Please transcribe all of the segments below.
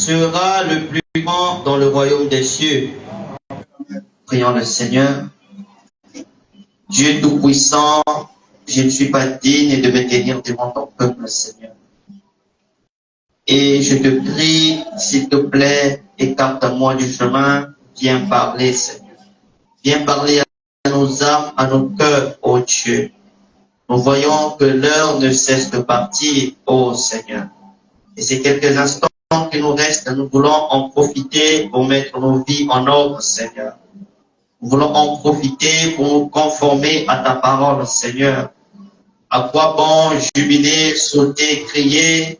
sera le plus grand dans le royaume des cieux. Prions le Seigneur. Dieu Tout-Puissant, je ne suis pas digne de me tenir devant ton peuple, Seigneur. Et je te prie, s'il te plaît, écarte-moi du chemin, viens parler, Seigneur. Viens parler à nos âmes, à nos cœurs, ô Dieu. Nous voyons que l'heure ne cesse de partir, ô Seigneur. Et ces quelques instants qui nous restent, nous voulons en profiter pour mettre nos vies en ordre, Seigneur. Nous voulons en profiter pour nous conformer à ta parole, Seigneur. À quoi bon jubiler, sauter, crier,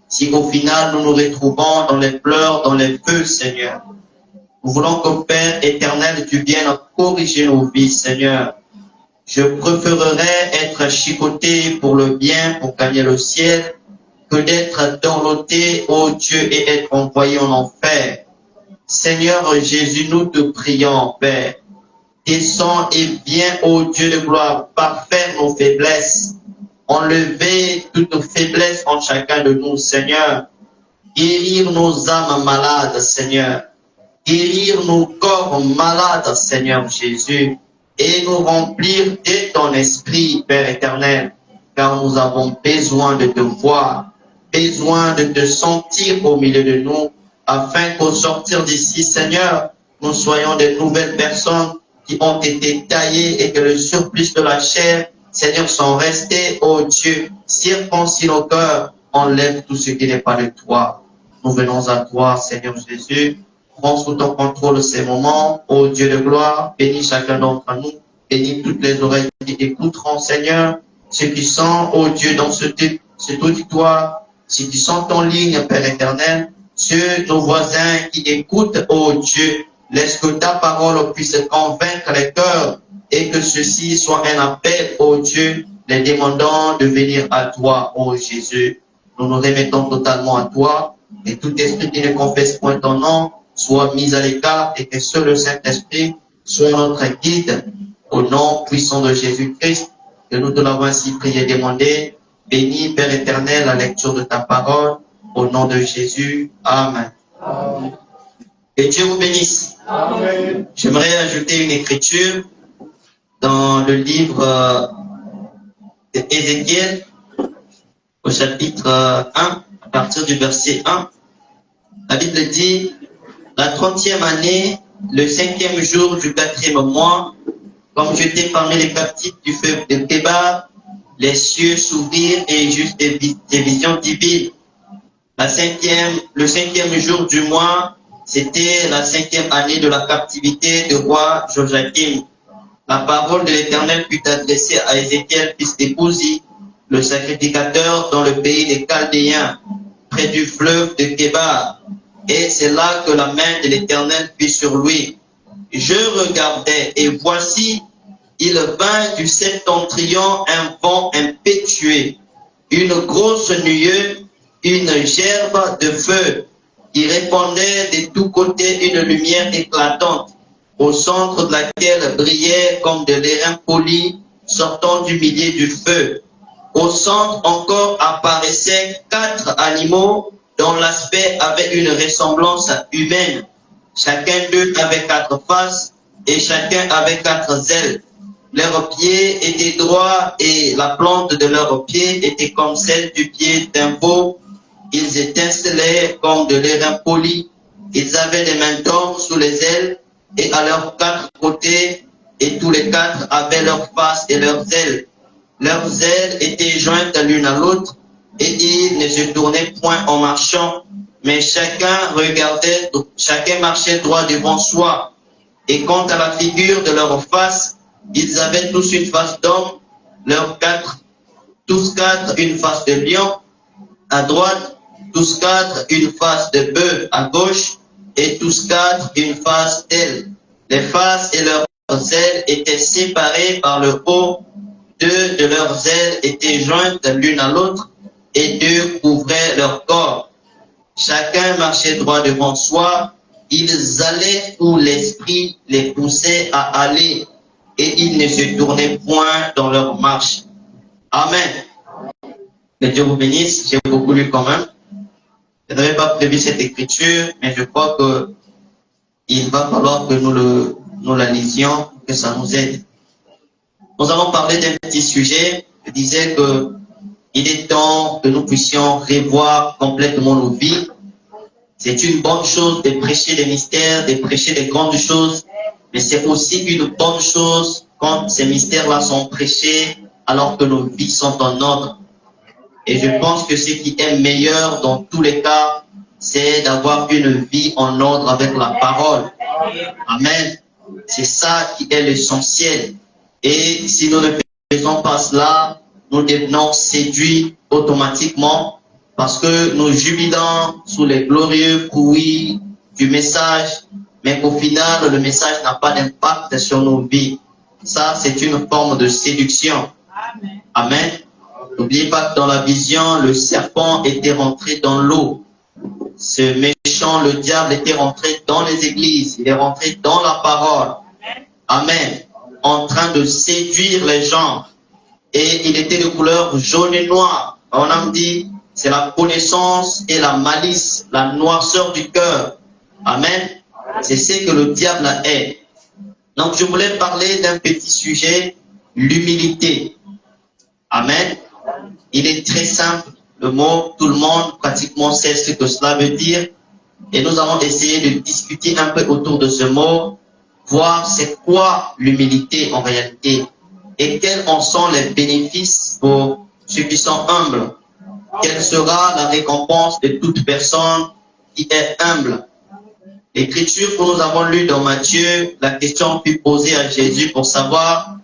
si au final nous nous retrouvons dans les pleurs, dans les feux, Seigneur. Nous voulons que, Père éternel, tu viennes corriger nos vies, Seigneur. Je préférerais être chicoté pour le bien, pour gagner le ciel, que d'être dorloté, ô Dieu, et être envoyé en enfer. Seigneur Jésus, nous te prions, Père. Descends et viens, ô Dieu de gloire, parfaire nos faiblesses. Enlever toute faiblesse en chacun de nous, Seigneur. Guérir nos âmes malades, Seigneur. Guérir nos corps malades, Seigneur Jésus. Et nous remplir de ton esprit, Père éternel. Car nous avons besoin de te voir, besoin de te sentir au milieu de nous, afin qu'au sortir d'ici, Seigneur, nous soyons de nouvelles personnes qui ont été taillées et que le surplus de la chair, Seigneur, sont restés, ô Dieu, circoncis nos cœurs, enlève tout ce qui n'est pas de toi. Nous venons à toi, Seigneur Jésus. Prends sous ton contrôle ces moments, ô Dieu de gloire, bénis chacun d'entre nous, bénis toutes les oreilles qui écouteront, Seigneur, ceux qui sont, ô Dieu, dans cet auditoire, ceux qui sont en ligne, Père éternel, ceux, nos voisins qui écoutent, ô Dieu, laisse que ta parole puisse convaincre les cœurs et que ceci soit un appel, ô Dieu, les demandant de venir à toi, ô Jésus. Nous nous remettons totalement à toi et tout esprit qui ne confesse point ton nom soit mis à l'écart et que seul le Saint-Esprit soit notre guide au nom puissant de Jésus-Christ, que nous te l'avons ainsi prié et demandé. Bénis, Père éternel, la lecture de ta parole, au nom de Jésus. Amen. Amen. Que Dieu vous bénisse. Amen. J'aimerais ajouter une écriture dans le livre d'Ézéchiel, au chapitre 1, à partir du verset 1. La Bible dit: la 30e année, le 5e jour du 4e mois, comme j'étais parmi les captifs du feu de Kébar, les cieux s'ouvrirent et j'eus des visions divines. Le 5e jour du mois, c'était la 5e année de la captivité du roi Joachim. La parole de l'Éternel fut adressée à Ézéchiel, fils d'Écousi, le sacrificateur dans le pays des Chaldéens, près du fleuve de Kébar. Et c'est là que la main de l'Éternel fut sur lui. Je regardais, et voici, il vint du septentrion un vent impétueux, une grosse nuée, une gerbe de feu, qui répandait de tous côtés une lumière éclatante, au centre de laquelle brillait comme de l'airain poli sortant du milieu du feu. Au centre encore apparaissaient 4 animaux dont l'aspect avait une ressemblance humaine. Chacun d'eux avait 4 faces et chacun avait 4 ailes. Leurs pieds étaient droits et la plante de leurs pieds était comme celle du pied d'un veau. Ils étincelaient comme de l'airain poli. Ils avaient des mains d'homme sous les ailes et à leurs 4 côtés, et tous les 4 avaient leurs faces et leurs ailes. Leurs ailes étaient jointes l'une à l'autre et ils ne se tournaient point en marchant, mais chacun marchait droit devant soi. Et quant à la figure de leur face, ils avaient tous une face d'homme, tous quatre une face de lion à droite, tous 4 une face de bœuf à gauche, et tous 4 une face d'aile. Les faces et leurs ailes étaient séparées par le haut. 2 de leurs ailes étaient jointes l'une à l'autre, et 2 couvraient leur corps. Chacun marchait droit devant soi. Ils allaient où l'esprit les poussait à aller, et ils ne se tournaient point dans leur marche. Amen. Que Dieu vous bénisse. J'ai beaucoup lu quand même. Je n'avais pas prévu cette écriture, mais je crois que il va falloir que nous la lisions, que ça nous aide. Nous allons parler d'un petit sujet. Je disais que il est temps que nous puissions revoir complètement nos vies. C'est une bonne chose de prêcher des mystères, de prêcher des grandes choses, mais c'est aussi une bonne chose quand ces mystères-là sont prêchés alors que nos vies sont en ordre. Et je pense que ce qui est meilleur dans tous les cas, c'est d'avoir une vie en ordre avec la parole. Amen. C'est ça qui est l'essentiel. Et si nous ne faisons pas cela, nous devenons séduits automatiquement parce que nous jubilons sous les glorieux fruits du message, mais qu'au final, le message n'a pas d'impact sur nos vies. Ça, c'est une forme de séduction. Amen. N'oubliez pas que dans la vision, le serpent était rentré dans l'eau. Ce méchant, le diable, était rentré dans les églises. Il est rentré dans la parole. Amen. En train de séduire les gens. Et il était de couleur jaune et noire. On a dit, c'est la connaissance et la malice, la noirceur du cœur. Amen. C'est ce que le diable est. Donc, je voulais parler d'un petit sujet, l'humilité. Amen. Il est très simple, le mot, tout le monde pratiquement sait ce que cela veut dire. Et nous allons essayer de discuter un peu autour de ce mot, voir c'est quoi l'humilité en réalité et quels en sont les bénéfices pour ceux qui sont humbles. Quelle sera la récompense de toute personne qui est humble. L'écriture que nous avons lue dans Matthieu, la question fut posée à Jésus pour savoir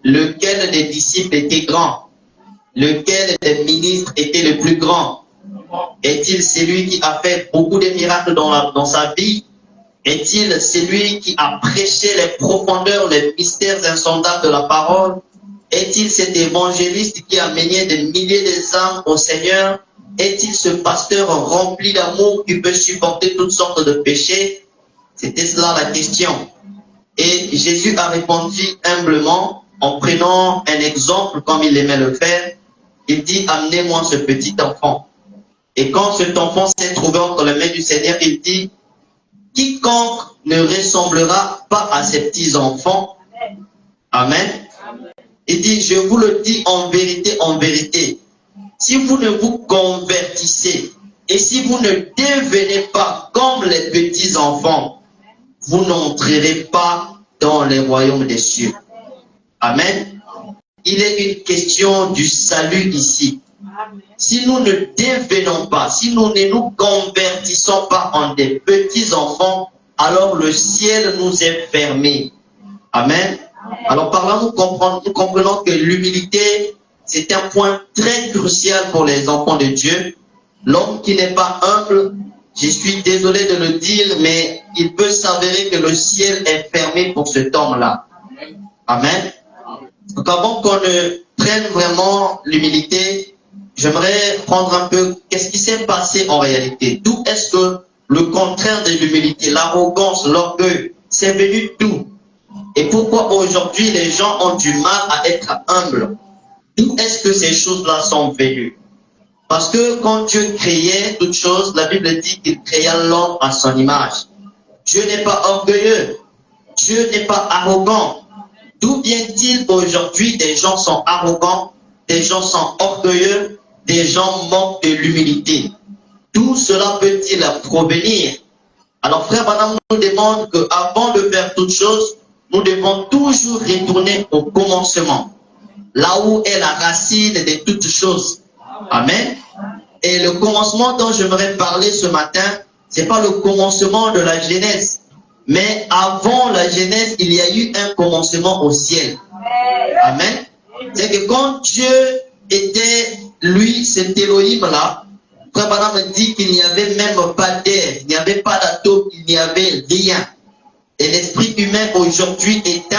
lequel des disciples était grand. Lequel des ministres était le plus grand? Est-il celui qui a fait beaucoup de miracles dans sa vie? Est-il celui qui a prêché les profondeurs, les mystères insondables de la parole? Est-il cet évangéliste qui a mené des milliers d'âmes au Seigneur? Est-il ce pasteur rempli d'amour qui peut supporter toutes sortes de péchés? C'était cela la question. Et Jésus a répondu humblement en prenant un exemple comme il aimait le faire. Il dit, amenez-moi ce petit enfant. Et quand cet enfant s'est trouvé entre les mains du Seigneur, il dit, quiconque ne ressemblera pas à ces petits enfants. Amen. Il dit, je vous le dis en vérité, si vous ne vous convertissez et si vous ne devenez pas comme les petits enfants, vous n'entrerez pas dans les royaumes des cieux. Amen. Il est une question du salut ici. Si nous ne devenons pas, si nous ne nous convertissons pas en des petits enfants, alors le ciel nous est fermé. Amen. Alors par là, nous comprenons que l'humilité, c'est un point très crucial pour les enfants de Dieu. L'homme qui n'est pas humble, je suis désolé de le dire, mais il peut s'avérer que le ciel est fermé pour cet homme-là. Amen. Donc avant qu'on ne prenne vraiment l'humilité, j'aimerais prendre un peu qu'est-ce qui s'est passé en réalité. D'où est-ce que le contraire de l'humilité, l'arrogance, l'orgueil, c'est venu d'où? Et pourquoi aujourd'hui les gens ont du mal à être humbles? D'où est-ce que ces choses-là sont venues? Parce que quand Dieu créait toutes choses, la Bible dit qu'il créa l'homme à son image. Dieu n'est pas orgueilleux. Dieu n'est pas arrogant. D'où vient-il aujourd'hui des gens sont arrogants, des gens sont orgueilleux, des gens manquent de l'humilité? D'où cela peut-il provenir? Alors frère Madame nous demande qu'avant de faire toutes choses, nous devons toujours retourner au commencement, là où est la racine de toutes choses. Amen. Et le commencement dont j'aimerais parler ce matin, ce n'est pas le commencement de la Genèse, mais avant la Genèse, il y a eu un commencement au ciel. Amen. C'est que quand Dieu était, lui, cet Elohim-là, Frère Branham dit qu'il n'y avait même pas d'air, il n'y avait pas d'atome, il n'y avait rien. Et l'esprit humain aujourd'hui est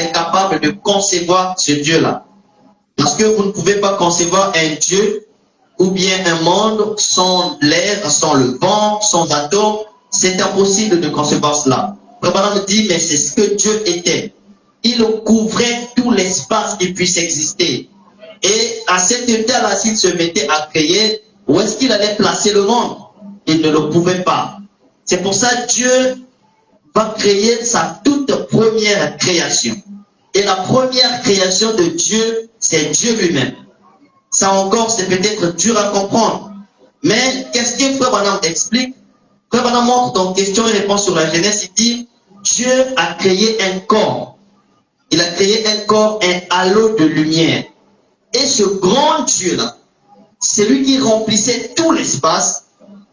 incapable de concevoir ce Dieu-là. Parce que vous ne pouvez pas concevoir un Dieu ou bien un monde sans l'air, sans le vent, sans atomes. C'est impossible de concevoir cela. Frère Branham dit, mais c'est ce que Dieu était. Il couvrait tout l'espace qui puisse exister. Et à cet état-là, s'il se mettait à créer, où est-ce qu'il allait placer le monde? il ne le pouvait pas. C'est pour ça que Dieu va créer sa toute première création. Et la première création de Dieu, c'est Dieu lui-même. Ça encore, c'est peut-être dur à comprendre. Mais qu'est-ce que Frère Branham explique? Frère Branham montre dans question et réponse sur la Genèse, il dit, Dieu a créé un corps. Il a créé un corps, un halo de lumière. Et ce grand Dieu-là, celui qui remplissait tout l'espace,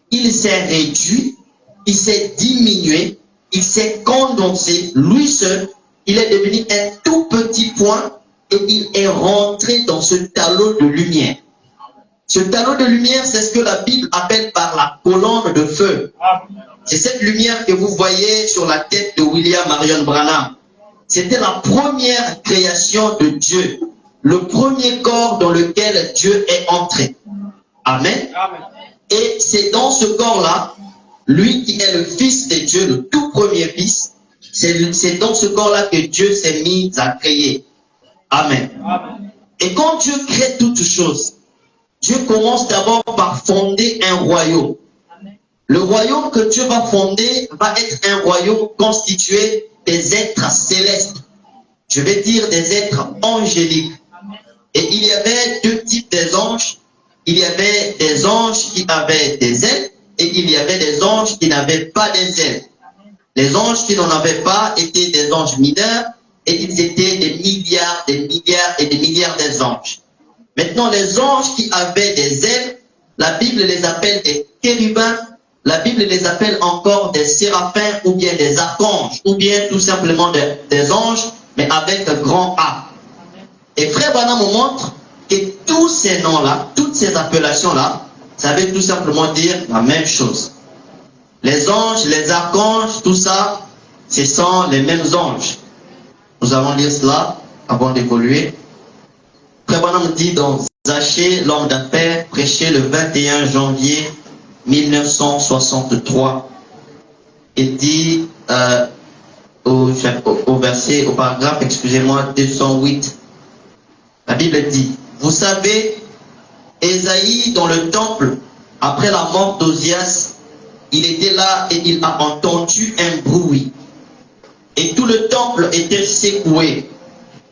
il s'est réduit, il s'est diminué, il s'est condensé, lui seul, il est devenu un tout petit point et il est rentré dans ce halo de lumière. Ce halo de lumière, c'est ce que la Bible appelle par la colonne de feu. C'est cette lumière que vous voyez sur la tête de William Marion Branham. C'était la première création de Dieu, le premier corps dans lequel Dieu est entré. Amen. Et c'est dans ce corps-là, lui qui est le Fils de Dieu, le tout premier Fils, c'est dans ce corps-là que Dieu s'est mis à créer. Amen. Et quand Dieu crée toutes choses, Dieu commence d'abord par fonder un royaume. Le royaume que Dieu va fonder va être un royaume constitué des êtres célestes. Je vais dire des êtres angéliques. Et il y avait deux types des anges. Il y avait des anges qui avaient des ailes et il y avait des anges qui n'avaient pas des ailes. Les anges qui n'en avaient pas étaient des anges mineurs et ils étaient des milliards et des milliards d'anges. Maintenant, les anges qui avaient des ailes, la Bible les appelle des chérubins, la Bible les appelle encore des séraphins ou bien des archanges ou bien tout simplement des anges, mais avec un grand A. Et Frère Branham nous montre que tous ces noms-là, toutes ces appellations-là, ça veut tout simplement dire la même chose. Les anges, les archanges, tout ça, ce sont les mêmes anges. Nous allons lire cela avant d'évoluer. Frère Branham dit dans Zachée, l'homme d'affaires, prêché le 21 janvier 1963. Il dit au verset, au paragraphe, excusez-moi, 208. La Bible dit, vous savez, Ésaïe dans le temple, après la mort d'Osias, il était là et il a entendu un bruit. Et tout le temple était secoué.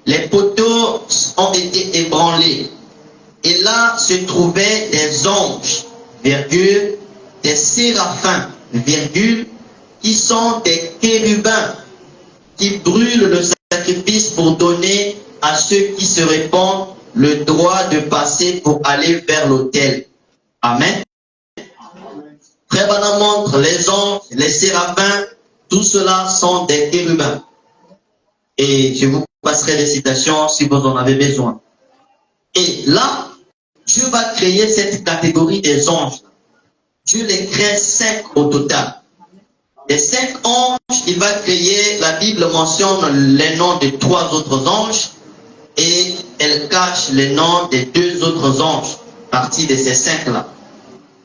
Les poteaux ont été ébranlés. Et là se trouvaient des anges, virgule, des séraphins, virgule, qui sont des chérubins, qui brûlent le sacrifice pour donner à ceux qui se répandent le droit de passer pour aller vers l'autel. Amen. Frère Branham montre les anges, les séraphins, tout cela sont des chérubins. Et je vous passerai des citations si vous en avez besoin. Et là, Dieu va créer cette catégorie des anges. Dieu les crée 5 au total. Les 5 anges, il va créer, la Bible mentionne les noms de 3 autres anges et elle cache les noms des 2 autres anges, partie de ces 5-là.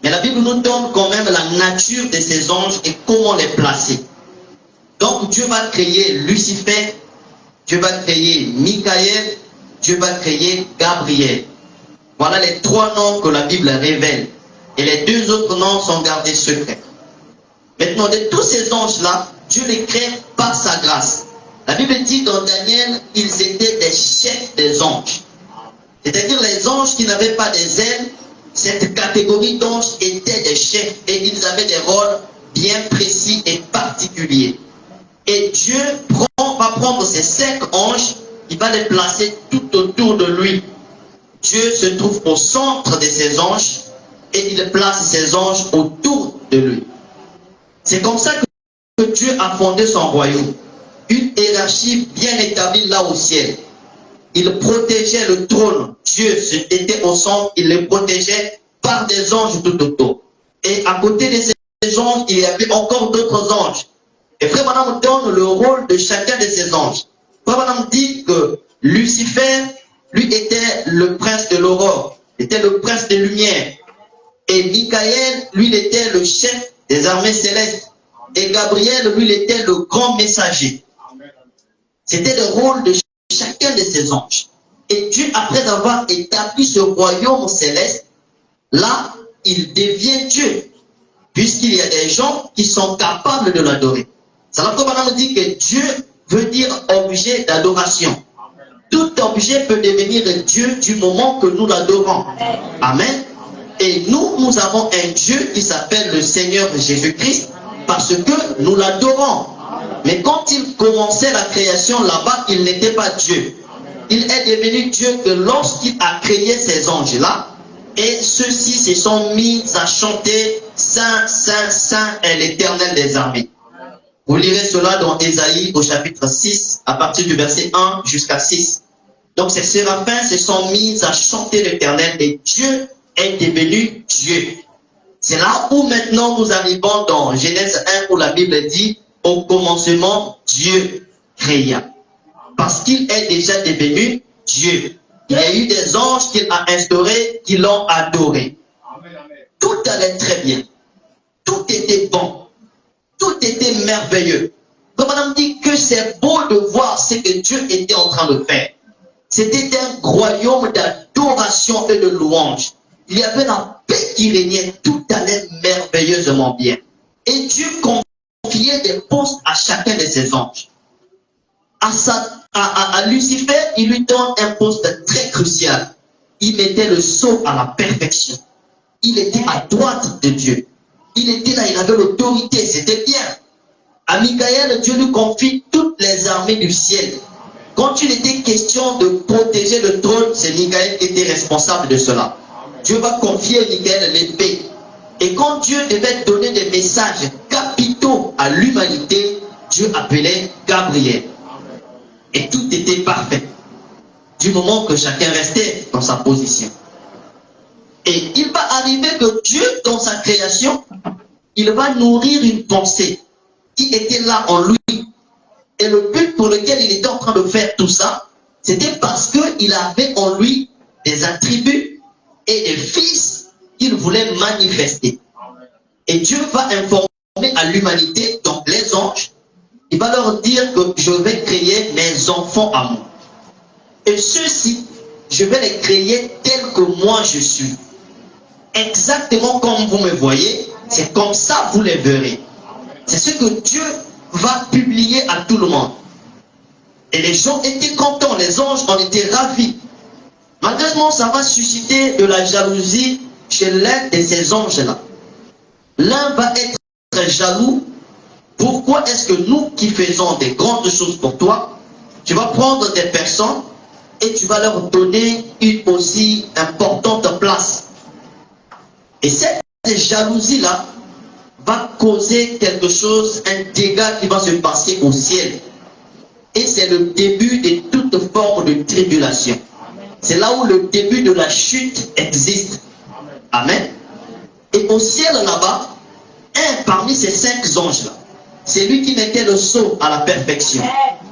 Mais la Bible nous donne quand même la nature de ces anges et comment les placer. Donc Dieu va créer Lucifer, Dieu va créer Michael, Dieu va créer Gabriel. Voilà les 3 noms que la Bible révèle. Et les 2 autres noms sont gardés secrets. Maintenant, de tous ces anges-là, Dieu les crée par sa grâce. La Bible dit dans Daniel, ils étaient des chefs des anges. C'est-à-dire les anges qui n'avaient pas des ailes, cette catégorie d'anges étaient des chefs et ils avaient des rôles bien précis et particuliers. Et Dieu va prendre ces 5 anges, il va les placer tout autour de lui. Dieu se trouve au centre de ces anges et il place ces anges autour de lui. C'est comme ça que Dieu a fondé son royaume. Une hiérarchie bien établie là au ciel. Il protégeait le trône. Dieu était au centre, il le protégeait par des anges tout autour. Et à côté de ces anges, il y avait encore d'autres anges. Et Frère Branham donne le rôle de chacun de ces anges. Frère Branham dit que Lucifer, lui, était le prince de l'aurore, était le prince des lumières. Et Michael, lui, il était le chef des armées célestes. Et Gabriel, lui, il était le grand messager. C'était le rôle de chacun de ces anges. Et Dieu, après avoir établi ce royaume céleste, là, il devient Dieu. puisqu'il y a des gens qui sont capables de l'adorer. C'est là que Madame dit que Dieu veut dire objet d'adoration. Tout objet peut devenir Dieu du moment que nous l'adorons. Amen. Et nous avons un Dieu qui s'appelle le Seigneur Jésus-Christ parce que nous l'adorons. Mais quand il commençait la création là-bas, il n'était pas Dieu. Il est devenu Dieu que lorsqu'il a créé ces anges-là, et ceux-ci se sont mis à chanter Saint, Saint, Saint est l'Éternel des armées. Vous lirez cela dans Ésaïe au chapitre 6, à partir du verset 1 jusqu'à 6. Donc ces séraphins se sont mis à chanter l'Éternel et Dieu est devenu Dieu. C'est là où maintenant nous arrivons dans Genèse 1 où la Bible dit au commencement Dieu créa. Parce qu'il est déjà devenu Dieu. Il y a eu des anges qu'il a instaurés, qui l'ont adoré. Tout allait très bien. Tout était bon. Tout était merveilleux. Donc madame dit que c'est beau de voir ce que Dieu était en train de faire. C'était un royaume d'adoration et de louange. Il y avait la paix qui régnait. Tout allait merveilleusement bien. Et Dieu confiait des postes à chacun de ses anges. À Lucifer, il lui donne un poste très crucial. Il mettait le sceau à la perfection. Il était à droite de Dieu. Il était là, il avait l'autorité, c'était bien. À Michael, Dieu lui confie toutes les armées du ciel. Quand il était question de protéger le trône, c'est Michael qui était responsable de cela. Dieu va confier à Michael l'épée. Et quand Dieu devait donner des messages capitaux à l'humanité, Dieu appelait Gabriel. Et tout était parfait. Du moment que chacun restait dans sa position. Et il va arriver que Dieu, dans sa création, il va nourrir une pensée qui était là en lui. Et le but pour lequel il était en train de faire tout ça, c'était parce qu'il avait en lui des attributs et des fils qu'il voulait manifester. Et Dieu va informer à l'humanité, donc les anges, il va leur dire que je vais créer mes enfants à moi. Et ceux-ci, je vais les créer tels que moi je suis. Exactement comme vous me voyez, c'est comme ça vous les verrez. C'est ce que Dieu va publier à tout le monde. Et les gens étaient contents, les anges en étaient ravis. Malheureusement, ça va susciter de la jalousie chez l'un de ces anges-là. L'un va être jaloux. Pourquoi est-ce que nous qui faisons des grandes choses pour toi, tu vas prendre des personnes et tu vas leur donner une aussi importante place? Et cette jalousie-là va causer quelque chose, un dégât qui va se passer au ciel. Et c'est le début de toute forme de tribulation. C'est là où le début de la chute existe. Amen. Et au ciel là-bas, un parmi ces 5 anges-là, c'est lui qui mettait le sceau à la perfection.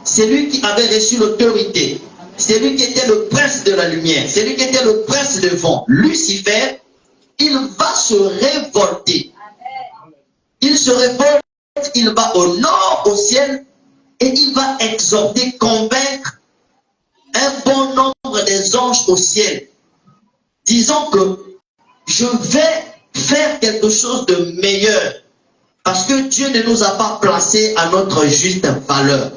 C'est lui qui avait reçu l'autorité. C'est lui qui était le prince de la lumière. C'est lui qui était le prince de vent. Lucifer, il va se révolter. Il se révolte, il va au nord, au ciel, et il va exhorter, convaincre un bon nombre des anges au ciel, disant que je vais faire quelque chose de meilleur, parce que Dieu ne nous a pas placés à notre juste valeur.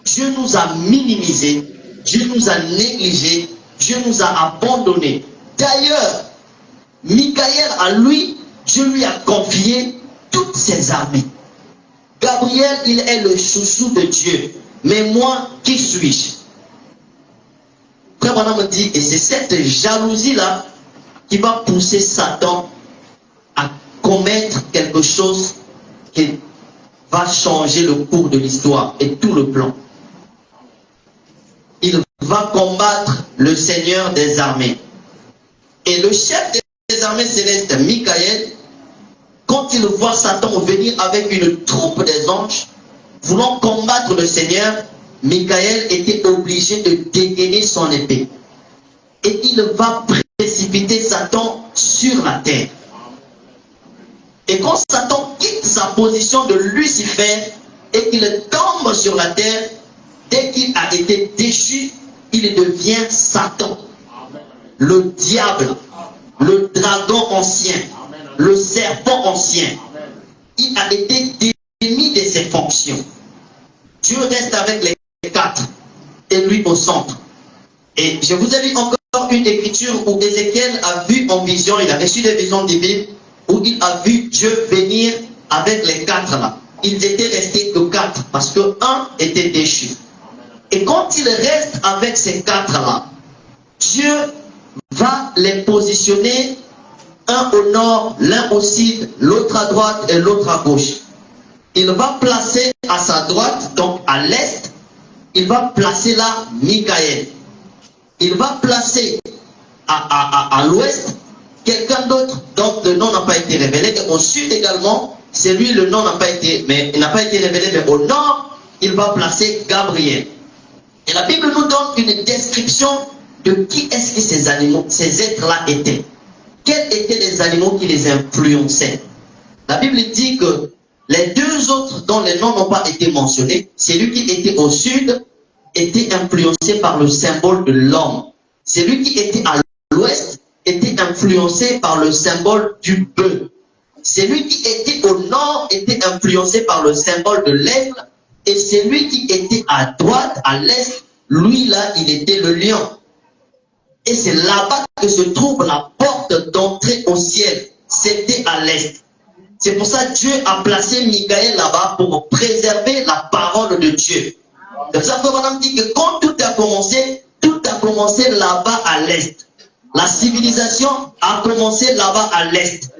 Dieu nous a minimisés, Dieu nous a négligés, Dieu nous a abandonnés. D'ailleurs, Michael, à lui, Dieu lui a confié toutes ses armées. Gabriel, il est le chouchou de Dieu. Mais moi, qui suis-je? Frère Branham me dit, et c'est cette jalousie-là qui va pousser Satan à commettre quelque chose qui va changer le cours de l'histoire et tout le plan. Il va combattre le Seigneur des armées. Et le chef des armées célestes, Michael, quand il voit Satan venir avec une troupe des anges, voulant combattre le Seigneur, Michael était obligé de dégainer son épée. Et il va précipiter Satan sur la terre. Et quand Satan quitte sa position de Lucifer et qu'il tombe sur la terre, dès qu'il a été déchu, il devient Satan. Le diable, le dragon ancien, le serpent ancien. il a été démis de ses fonctions. Dieu reste avec les quatre et lui au centre. Et je vous ai lu encore une écriture où Ézéchiel a vu en vision, il a reçu des visions divines, où il a vu Dieu venir avec les quatre là. Ils étaient restés que quatre, parce que un était déchu. Et quand il reste avec ces quatre là, Dieu va les positionner, un au nord, l'un au sud, l'autre à droite et l'autre à gauche. Il va placer à sa droite, donc à l'est, il va placer là Michael. Il va placer à l'ouest quelqu'un d'autre dont le nom n'a pas été révélé. Et au sud également, c'est lui, le nom n'a pas été, mais il n'a pas été révélé, mais au nord, il va placer Gabriel. Et la Bible nous donne une description de qui est-ce que ces animaux, ces êtres-là étaient. Quels étaient les animaux qui les influençaient? La Bible dit que les deux autres dont les noms n'ont pas été mentionnés, celui qui était au sud était influencé par le symbole de l'homme. Celui qui était à l'ouest était influencé par le symbole du bœuf. Celui qui était au nord était influencé par le symbole de l'aigle. Et celui qui était à droite, à l'est, lui là, il était le lion. Et c'est là-bas que se trouve la porte d'entrée au ciel. C'était à l'est. C'est pour ça que Dieu a placé Michael là-bas pour préserver la parole de Dieu. C'est pour ça que Madame dit que quand tout a commencé là-bas à l'est. La civilisation a commencé là-bas à l'est.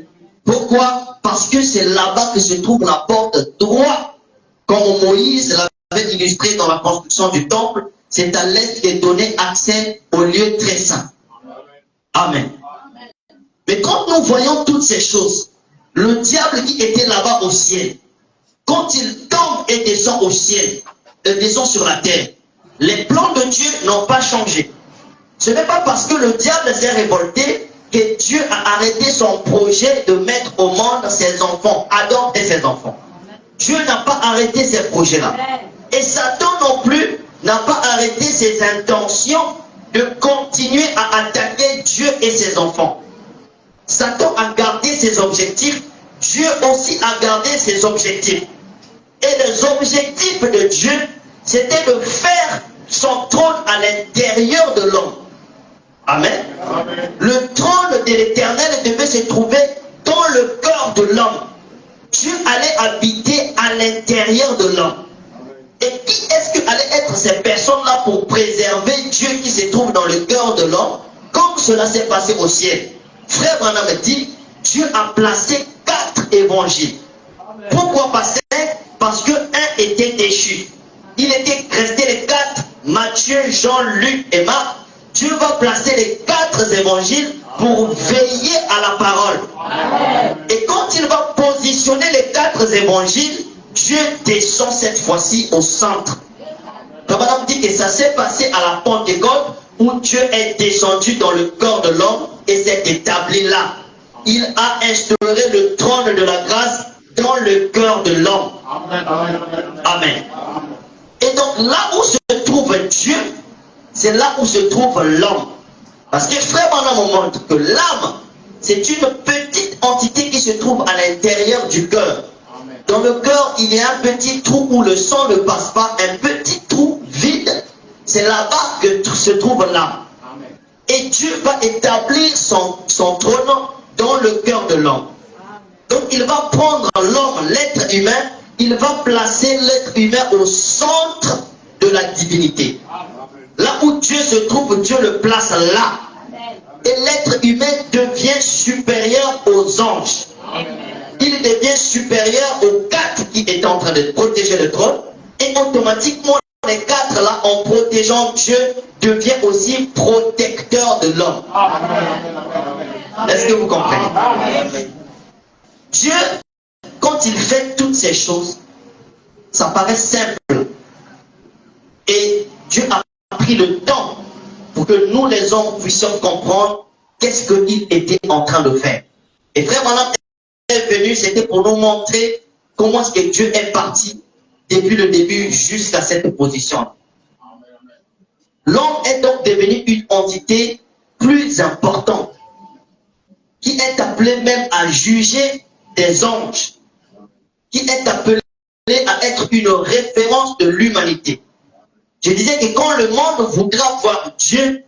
Pourquoi? Parce que c'est là-bas que se trouve la porte droite. Comme Moïse l'avait illustré dans la construction du temple, c'est à l'est qu'est donné accès au lieu très saint. Amen. Mais quand nous voyons toutes ces choses, le diable qui était là-bas au ciel, quand il tombe et descend au ciel, descend sur la terre, les plans de Dieu n'ont pas changé. Ce n'est pas parce que le diable s'est révolté que Dieu a arrêté son projet de mettre au monde ses enfants, Adam et ses enfants. Dieu n'a pas arrêté ces projets-là. Et Satan non plus n'a pas arrêté ses intentions de continuer à attaquer Dieu et ses enfants. Satan a gardé ses objectifs, Dieu aussi a gardé ses objectifs. Et les objectifs de Dieu, c'était de faire son trône à l'intérieur de l'homme. Amen. Amen. Le trône de l'Éternel devait se trouver dans le cœur de l'homme. Dieu allait habiter à l'intérieur de l'homme. Et qui est-ce que allaient être ces personnes-là pour préserver Dieu qui se trouve dans le cœur de l'homme, comme cela s'est passé au ciel? Frère Branham dit, Dieu a placé 4 évangiles. Pourquoi pas 5? Parce que un était déchu. Il était resté les 4, Matthieu, Jean, Luc et Marc. Dieu va placer les 4 évangiles pour veiller à la parole. Et quand il va positionner les 4 évangiles, Dieu descend cette fois-ci au centre. Comme Madame dit que ça s'est passé à la Pentecôte, où Dieu est descendu dans le corps de l'homme et s'est établi là. Il a instauré le trône de la grâce dans le cœur de l'homme. Amen. Et donc là où se trouve Dieu, c'est là où se trouve l'homme. Parce que frère Branham montre que l'âme, c'est une petite entité qui se trouve à l'intérieur du cœur. Dans le cœur, il y a un petit trou où le sang ne passe pas, un petit trou vide. C'est là-bas que se trouve l'âme. Et Dieu va établir son trône dans le cœur de l'homme. Donc il va prendre l'homme, l'être humain, il va placer l'être humain au centre de la divinité. Là où Dieu se trouve, Dieu le place là. Et l'être humain devient supérieur aux anges. Il devient supérieur aux 4 qui étaient en train de protéger le trône. Et automatiquement, les 4 là, en protégeant Dieu, devient aussi protecteur de l'homme. Est-ce que vous comprenez? Dieu, quand il fait toutes ces choses, ça paraît simple. Et Dieu a pris le temps pour que nous les hommes puissions comprendre qu'est-ce qu'il était en train de faire. Et frère Branham est venu, c'était pour nous montrer comment est-ce que Dieu est parti depuis le début jusqu'à cette position. L'homme est donc devenu une entité plus importante, qui est appelée même à juger des anges. qui est appelé à être une référence de l'humanité. Je disais que quand le monde voudra voir Dieu,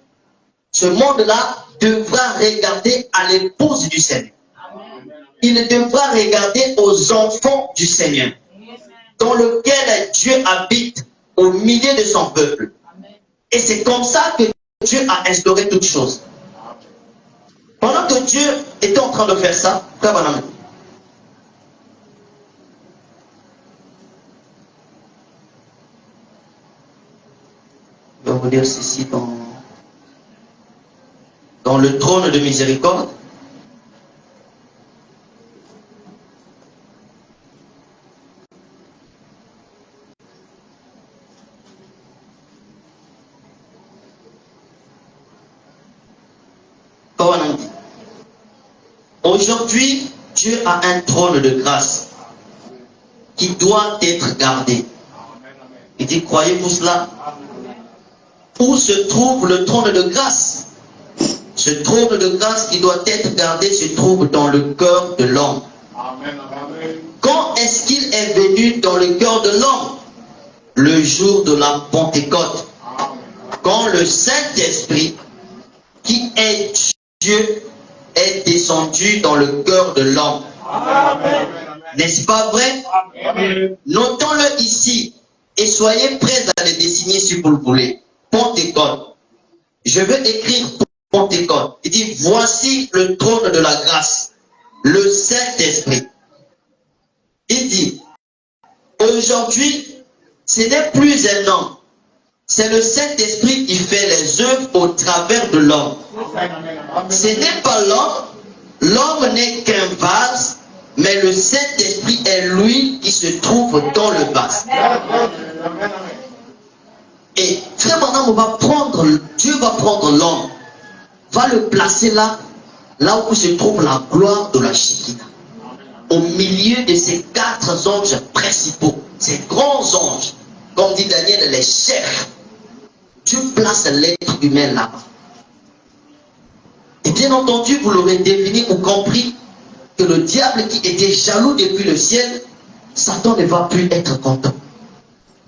ce monde-là devra regarder à l'épouse du Seigneur. Il devra regarder aux enfants du Seigneur, dans lequel Dieu habite au milieu de son peuple. Et c'est comme ça que Dieu a instauré toutes choses. Pendant que Dieu était en train de faire ça, frère Branham, je vais vous dire ceci dans le trône de miséricorde. Aujourd'hui, Dieu a un trône de grâce qui doit être gardé. Il dit, croyez-vous cela? Où se trouve le trône de grâce? Ce trône de grâce qui doit être gardé se trouve dans le cœur de l'homme. Quand est-ce qu'il est venu dans le cœur de l'homme? Le jour de la Pentecôte. Quand le Saint-Esprit, qui est Dieu, est descendu dans le cœur de l'homme. N'est-ce pas vrai? Notons-le ici et soyez prêts à le dessiner si vous le voulez. Pentecôte. Je veux écrire Pentecôte. Il dit, voici le trône de la grâce, le Saint-Esprit. Il dit, aujourd'hui, ce n'est plus un homme, c'est le Saint-Esprit qui fait les œuvres au travers de l'homme. Ce n'est pas l'homme, l'homme n'est qu'un vase, mais le Saint-Esprit est l'huile qui se trouve dans le vase. Et frère Branham Dieu va prendre l'homme, va le placer là où se trouve la gloire de la Shekinah. Au milieu de ces 4 anges principaux, ces grands anges, comme dit Daniel, les chefs. Dieu place l'être humain là-bas. Et bien entendu, vous l'aurez deviné ou compris que le diable qui était jaloux depuis le ciel, Satan ne va plus être content.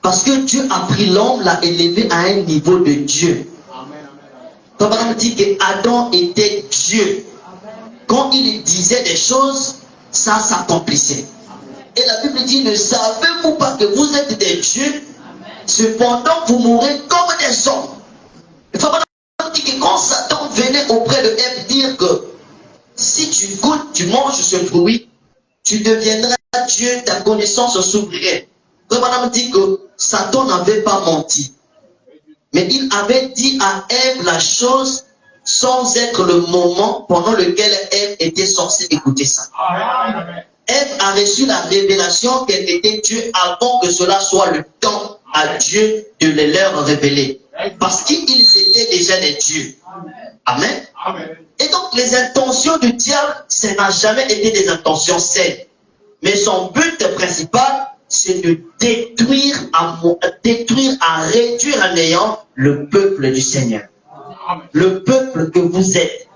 Parce que Dieu a pris l'homme, l'a élevé à un niveau de Dieu. Comme on dit que Adam était Dieu. Quand il disait des choses, ça s'accomplissait. Et la Bible dit, ne savez-vous pas que vous êtes des dieux? Cependant, vous mourrez comme des hommes. Il faut dire que quand Satan venait auprès de Ève dire que si tu goûtes, tu manges ce fruit, tu deviendras Dieu, ta connaissance s'ouvrirait. Madame dit que Satan n'avait pas menti. Mais il avait dit à Ève la chose sans être le moment pendant lequel Ève était censée écouter ça. Ève a reçu la révélation qu'elle était Dieu avant que cela soit le temps à Dieu de les leur révéler. Parce qu'ils étaient déjà des dieux. Amen. Et donc les intentions du diable, ça n'a jamais été des intentions saines. Mais son but principal, c'est de détruire, à réduire à néant le peuple du Seigneur. Le peuple que vous êtes.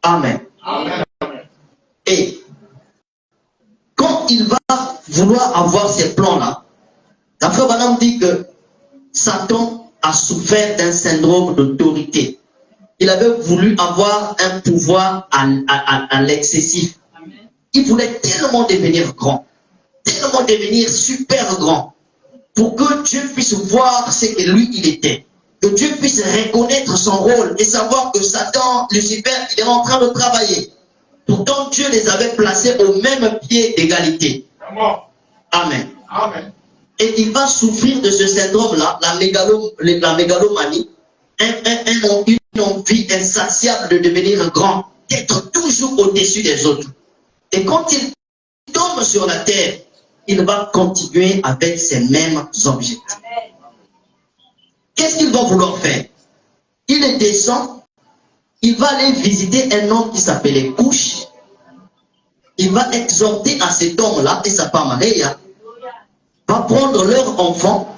Amen. Et quand il va vouloir avoir ces plans-là, la frère Branham dit que Satan a souffert d'un syndrome d'autorité. Il avait voulu avoir un pouvoir à l'excessif. Il voulait tellement devenir grand, tellement devenir super grand, pour que Dieu puisse voir ce que lui il était. Que Dieu puisse reconnaître son rôle et savoir que Satan, Lucifer, il est en train de travailler. Pourtant, Dieu les avait placés au même pied d'égalité. Amen. Et il va souffrir de ce syndrome-là, la mégalomanie, une envie insatiable de devenir grand, d'être toujours au-dessus des autres. Et quand il tombe sur la terre, il va continuer avec ces mêmes objectifs. Qu'est-ce qu'il va vouloir faire? Il descend, il va aller visiter un homme qui s'appelait Couche. Il va exhorter à cet homme-là et sa femme Maria, va prendre leur enfant,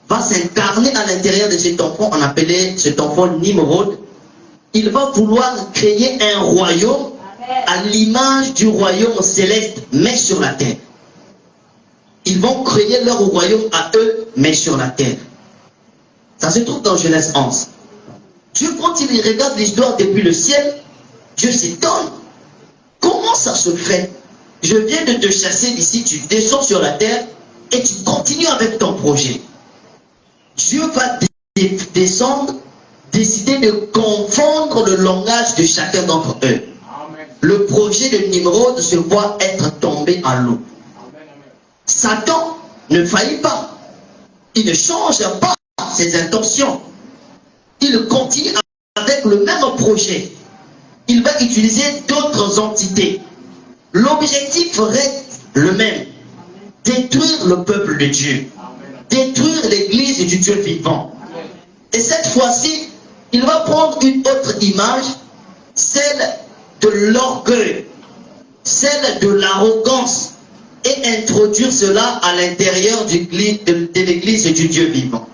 va s'incarner à l'intérieur de cet enfant, on appelait cet enfant Nimrod. Il va vouloir créer un royaume à l'image du royaume céleste, mais sur la terre. Ils vont créer leur royaume à eux, mais sur la terre. Ça se trouve dans Genèse 11. Dieu, quand il regarde l'histoire depuis le ciel, Dieu s'étonne. Comment ça se fait? Je viens de te chasser d'ici, tu descends sur la terre et tu continues avec ton projet. Dieu va descendre, décider de confondre le langage de chacun d'entre eux. Amen. Le projet de Nimrod se voit être tombé à l'eau. Satan ne faillit pas. Il ne change pas ses intentions. Il continue avec le même projet. Il va utiliser d'autres entités. L'objectif reste le même. Détruire le peuple de Dieu. Détruire l'église du Dieu vivant. Et cette fois-ci, il va prendre une autre image, celle de l'orgueil, celle de l'arrogance, et introduire cela à l'intérieur de l'église du Dieu vivant.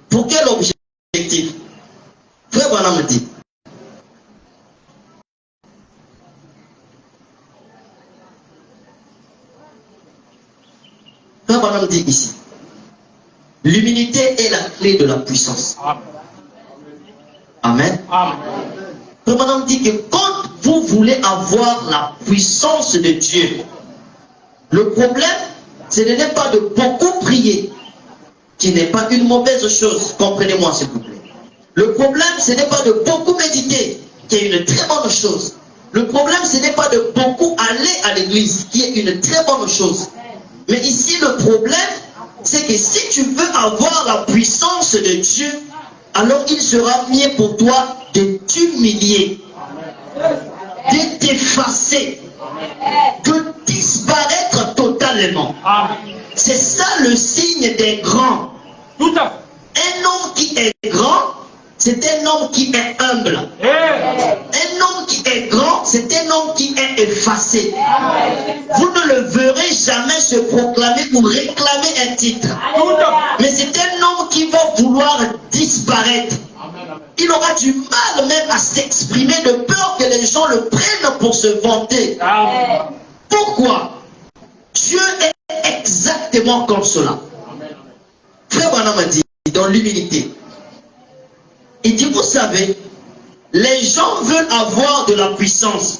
Pour quel objectif? Frère Branham dit, Frère Branham dit ici, l'humilité est la clé de la puissance. Amen. Frère Branham dit que quand vous voulez avoir la puissance de Dieu, le problème, ce n'est pas de beaucoup prier, qui n'est pas une mauvaise chose. Comprenez-moi s'il vous plaît. Le problème, ce n'est pas de beaucoup méditer, qui est une très bonne chose. Le problème, ce n'est pas de beaucoup aller à l'église, qui est une très bonne chose. Mais ici, le problème, c'est que si tu veux avoir la puissance de Dieu, alors il sera mieux pour toi de t'humilier, de t'effacer, de disparaître totalement. C'est ça le signe des grands. Un homme qui est grand, c'est un homme qui est humble. Un homme qui est grand, c'est un homme qui est effacé. Vous ne le verrez jamais se proclamer ou réclamer un titre. Mais c'est un homme qui va vouloir disparaître. Il aura du mal même à s'exprimer de peur que les gens le prennent pour se vanter. Pourquoi? Dieu est exactement comme cela. Frère Branham a dit, dans l'humilité, il dit, vous savez, les gens veulent avoir de la puissance,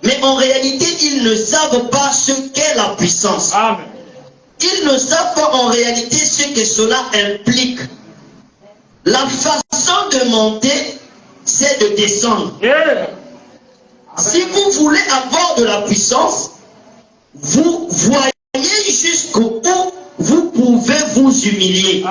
mais en réalité, ils ne savent pas ce qu'est la puissance. Amen. Ils ne savent pas en réalité ce que cela implique. La façon de monter, c'est de descendre. Si vous voulez avoir de la puissance, vous voyez jusqu'où vous pouvez vous humilier.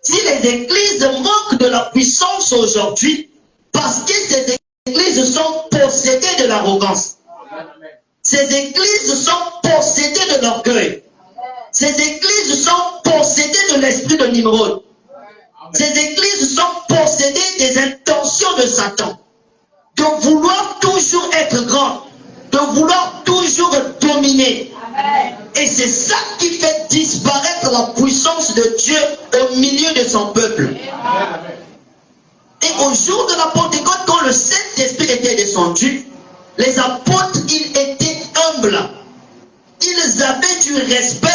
Si les églises manquent de la puissance aujourd'hui, parce que ces églises sont possédées de l'arrogance, ces églises sont possédées de l'orgueil, ces églises sont possédées de l'esprit de Nimrod, ces églises sont possédées des intentions de Satan, de vouloir toujours être grand, de vouloir toujours dominer. Et c'est ça qui fait disparaître la puissance de Dieu au milieu de son peuple. Et au jour de la Pentecôte, quand le Saint-Esprit était descendu, les apôtres, ils étaient humbles. Ils avaient du respect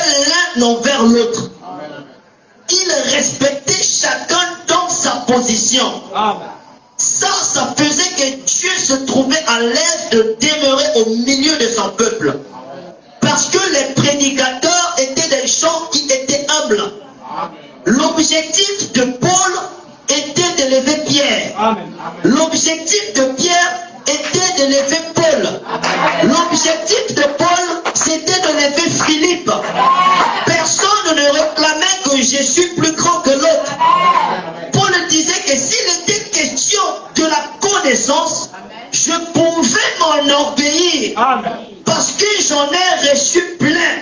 l'un envers l'autre. Ils respectaient chacun dans sa position. Ça faisait que Dieu se trouvait à l'aise de demeurer au milieu de son peuple. Parce que les prédicateurs étaient des gens qui étaient humbles. L'objectif de Paul était d'élever Pierre. L'objectif de Pierre était d'élever Paul. L'objectif de Paul, c'était d'élever Philippe. Personne ne réclamait que je suis plus grand que l'autre. Paul disait que s'il était question de la connaissance, je pouvais m'enorgueillir. Parce que j'en ai reçu plein.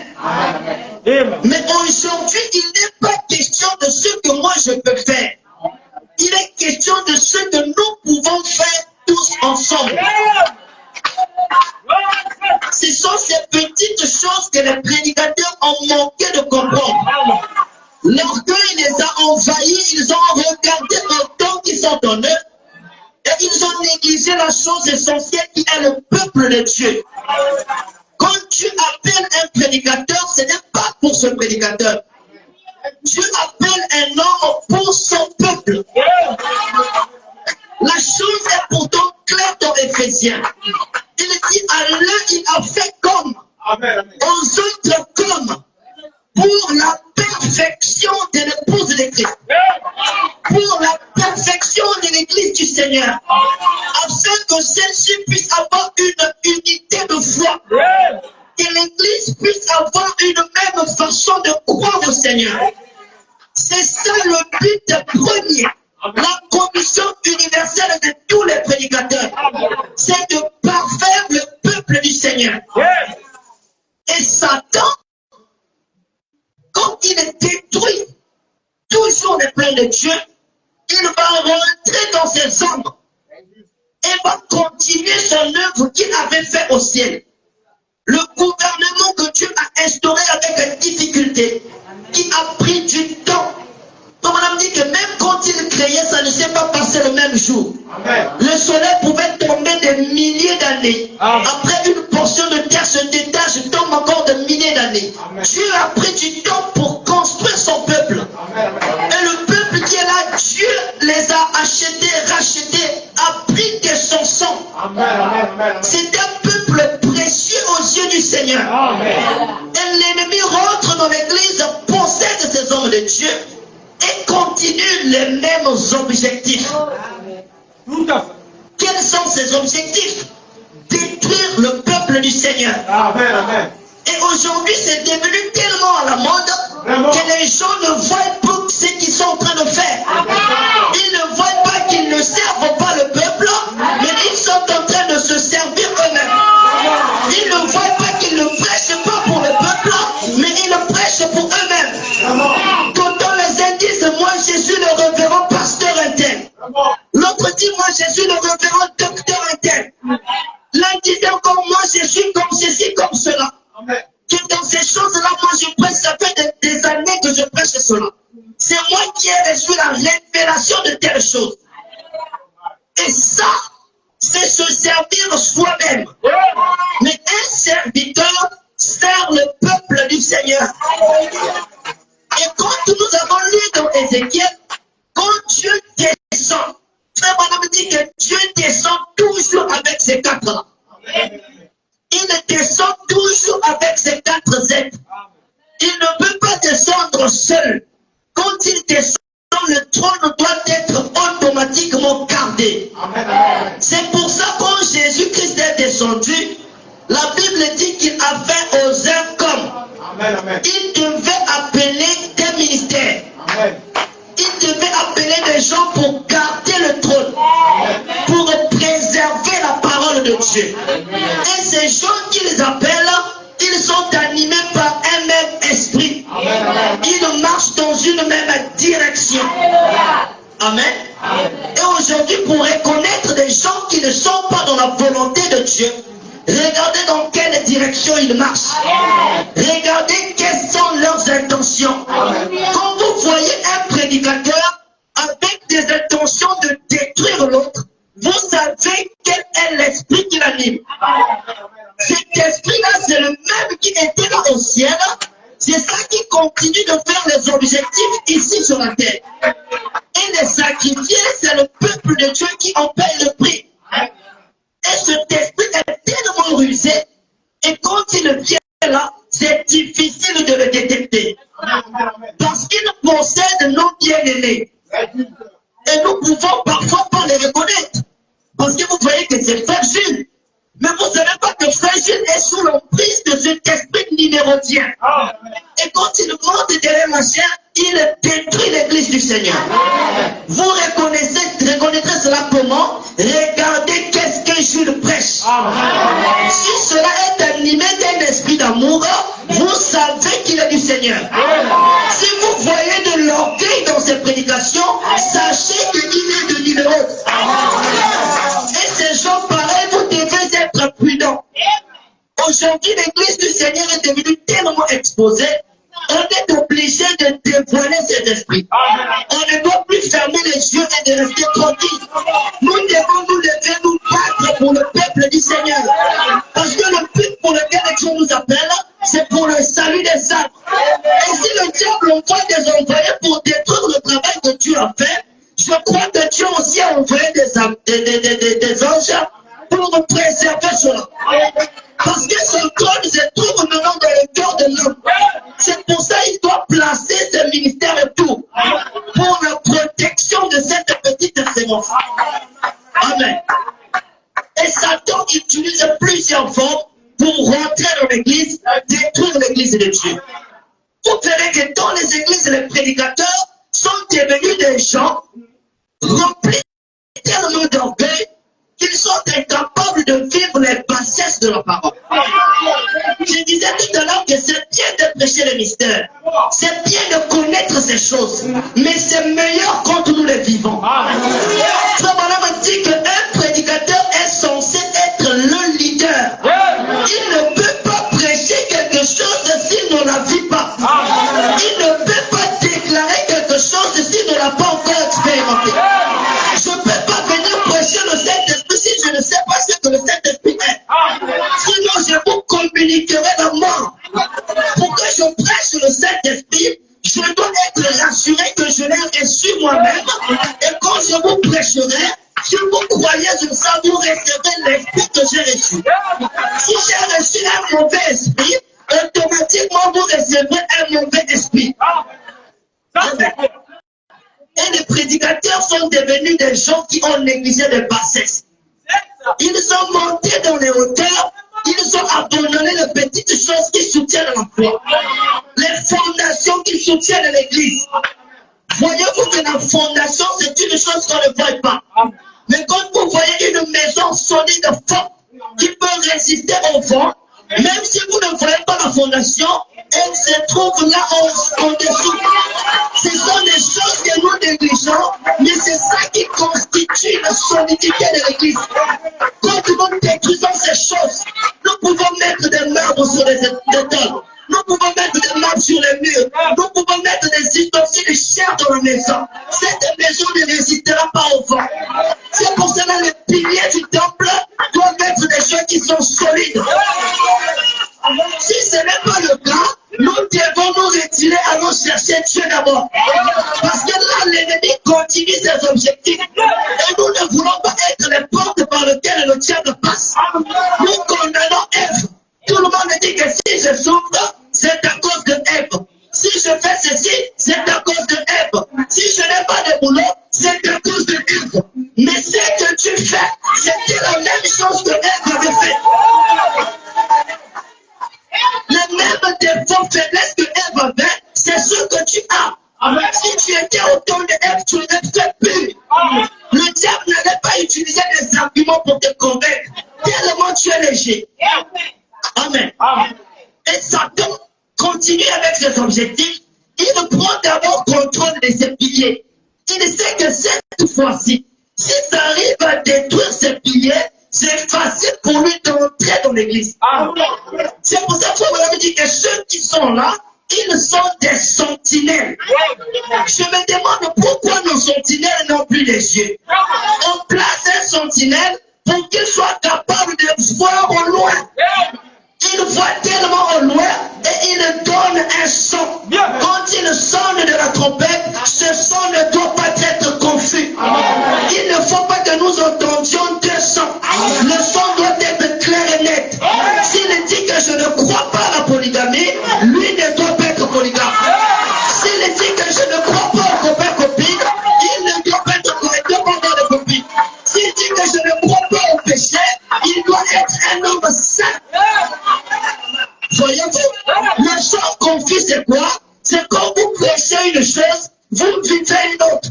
Mais aujourd'hui, il n'est pas question de ce que moi je peux faire. Il est question de ce que nous pouvons faire tous ensemble. Ce sont ces petites choses que les prédicateurs ont manqué de comprendre. L'orgueil les a envahis, ils ont regardé le temps qu'ils sont en eux et ils ont négligé la chose essentielle qui est le peuple de Dieu. Quand Dieu appelle un prédicateur, ce n'est pas pour ce prédicateur. Dieu appelle un homme pour son peuple. La chose est pourtant claire dans Éphésiens. Il dit à l'un, il a fait comme, aux autres comme, pour la perfection de l'épouse de Christ. Pour la perfection de l'église du Seigneur. Afin que celle-ci puisse avoir une unité de foi. Que l'église puisse avoir une même façon de croire au Seigneur. C'est ça le but premier. La commission universelle de tous les prédicateurs. C'est de parfaire le peuple du Seigneur. Et Satan, quand il détruit toujours les plans de Dieu, il va rentrer dans ses ombres et va continuer son œuvre qu'il avait fait au ciel. Le gouvernement que Dieu a instauré avec difficulté, qui a pris du temps. Comme on a dit que même quand il créait, ça ne s'est pas passé le même jour. Amen. Le soleil pouvait tomber des milliers d'années. Après une portion de terre se détache, tombe encore de milliers d'années. Dieu a pris du temps pour construire son peuple. Amen. Et le peuple qui est là, Dieu les a achetés, rachetés, a pris de son sang. C'est un peuple précieux aux yeux du Seigneur. Amen. Et l'ennemi rentre dans l'église, possède ces hommes de Dieu et continue les mêmes objectifs. Quels sont ces objectifs? Détruire le peuple du Seigneur. Amen. Et aujourd'hui, c'est devenu tellement à la mode que les gens ne voient pas ce qu'ils sont en train de faire. Ils ne voient pas qu'ils ne servent pas le peuple, mais ils sont en train de se servir eux-mêmes. Ils ne voient pas qu'ils ne prêchent pas pour le peuple, mais ils prêchent pour eux-mêmes. Quand on les indice, moi je suis le révérend pasteur interne. L'autre dit, moi je suis le révérend docteur interne. L'un disait encore, moi je suis comme ceci, comme cela. Que dans ces choses-là, moi je prêche, ça fait des années que je prêche cela. C'est moi qui ai reçu la révélation de telles choses. Et ça, c'est se servir soi-même. Mais un serviteur sert le peuple du Seigneur. Et quand nous avons lu dans Ézéchiel, quand Dieu descend, frère Madame dit que Dieu descend toujours avec ses quatre. Il descend toujours avec ses quatre êtres. Il ne peut pas descendre seul. Quand il descend, le trône doit être automatiquement gardé. C'est pour ça que quand Jésus-Christ est descendu, la Bible dit qu'il a fait aux uns comme. Il devait appeler des ministères. Il devait appeler des gens pour garder le trône, pour préserver la parole de Dieu. Et ces gens qu'ils appellent, ils sont animés par un même esprit. Ils marchent dans une même direction. Amen. Et aujourd'hui, pour reconnaître des gens qui ne sont pas dans la volonté de Dieu, regardez dans quelle direction ils marchent. Regardez quelles sont leurs intentions. Quand vous voyez un prédicateur avec des intentions de détruire l'autre, vous savez quel est l'esprit qui l'anime. Cet esprit-là, c'est le même qui était là au ciel. C'est ça qui continue de faire les objectifs ici sur la terre. Et les sacrifiés, c'est le peuple de Dieu qui en paye le prix. Et cet esprit est tellement rusé, et quand il vient là, c'est difficile de le détecter. Parce qu'il possède nos bien-aimés. Et nous pouvons parfois pas les reconnaître. Parce que vous voyez que c'est Frère Jules. Mais vous ne savez pas que Frère Jules est sous l'emprise de cet esprit numérotien. Et quand il monte derrière la chair, il détruit l'église du Seigneur. Vous reconnaîtrez cela comment? Regardez qu'est-ce que Jules prêche. Si cela est animé d'un esprit d'amour, vous savez qu'il est du Seigneur. Si vous voyez de l'orgueil dans ses prédications, sachez qu'il est de numéro. Et ces gens pareils, vous devez être prudents. Aujourd'hui, l'église du Seigneur est devenue tellement exposée, on est obligé de dévoiler cet esprit. On ne doit plus fermer les yeux et de rester tranquille. Nous devons nous lever, nous battre pour le peuple du Seigneur. Parce que le but pour lequel nous âmes. Et si le diable envoie des envoyés pour détruire le travail que Dieu a fait, je crois que Dieu aussi a envoyé des anges pour nous préserver cela. Parce que son trône se trouve maintenant dans le cœur de l'homme. C'est pour ça qu'il doit placer ce ministère autour pour la protection de cette petite sémence. Amen. Et Satan utilise plusieurs formes pour rentrer dans l'église, détruire l'église de Dieu. Vous verrez que dans les églises, les prédicateurs sont devenus des gens remplis tellement d'orgueil qu'ils sont incapables de vivre les bassesses de la parole. Je disais tout à l'heure que c'est bien de prêcher les mystères, c'est bien de connaître ces choses, mais c'est meilleur quand nous les vivons. Frère Branham dit qu'un prédicateur est censé être le leader. Il ne peut pas prêcher quelque chose s'il ne la vit pas. Il ne peut pas déclarer quelque chose s'il ne l'a pas encore expérimenté. Je ne peux pas venir prêcher le Saint-Esprit si je ne sais pas ce que le Saint-Esprit est. Sinon, je vous communiquerai la mort. Pour que je prêche le Saint-Esprit, je dois être rassuré que je l'ai reçu moi-même. Et quand je vous prêcherai, si vous croyez en ça, vous recevrez l'esprit que j'ai reçu. Si j'ai reçu un mauvais esprit, automatiquement vous recevrez un mauvais esprit. Amen. Et les prédicateurs sont devenus des gens qui ont négligé les bassesses. Ils sont montés dans les hauteurs, ils ont abandonné les petites choses qui soutiennent la foi. Les fondations qui soutiennent l'église. Voyez-vous que la fondation, c'est une chose qu'on ne voit pas. Mais quand vous voyez une maison solide, forte, qui peut résister au vent, même si vous ne voyez pas la fondation, elle se trouve là en dessous. Ce sont des choses que nous négligeons, mais c'est ça qui constitue la solidité de l'église. Quand nous détruisons ces choses, nous pouvons mettre des marbres sur les étoiles. Nous pouvons mettre des marbres sur les murs. Nous pouvons mettre des ustensiles chers dans la maison. Cette maison ne résistera pas au vent. C'est pour cela que les piliers du temple doivent être des choses qui sont solides. Si ce n'est pas le cas, nous devons nous retirer, allons chercher Dieu d'abord. Parce que là, l'ennemi continue ses objectifs. Et nous ne voulons pas être les portes par lesquelles le diable passe. Nous condamnons Ève. Tout le monde dit que si je souffre, c'est à cause de Ève. Si je fais ceci, c'est à cause de Ève. Si je n'ai pas de boulot, c'est à cause de Ève. Mais ce que tu fais, c'était la même chose que Ève avait fait. Les mêmes défauts, faiblesses que Ève avait, c'est ce que tu as. Si tu étais au temps de Ève, tu n'aurais fait plus. Le diable n'allait pas utiliser des arguments pour te convaincre. Tellement tu es léger. Amen. Et Satan continue avec ses objectifs. Il prend d'abord contrôle de ses piliers. Il sait que cette fois-ci, si ça arrive à détruire ses piliers, c'est facile pour lui d'entrer dans l'église. C'est pour ça que vous dit que ceux qui sont là, ils sont des sentinelles. Je me demande pourquoi nos sentinelles n'ont plus les yeux. On place un sentinelle pour qu'il soit capable de voir au loin. Il voit tellement au loin et il donne un son. Quand il sonne de la trompette, ce son ne doit pas être confus. Il ne faut pas que nous entendions deux sons. Le son doit être clair et net. S'il dit que je ne crois pas à la polygamie, lui ne doit pas être polygame. S'il dit que je ne crois pas au copain-copine, il ne doit pas être de copine. S'il dit que je ne crois pas au péché, il doit être un homme saint. Voyez-vous, le son confus, c'est quoi? C'est quand vous prêchez une chose, vous vivez une autre.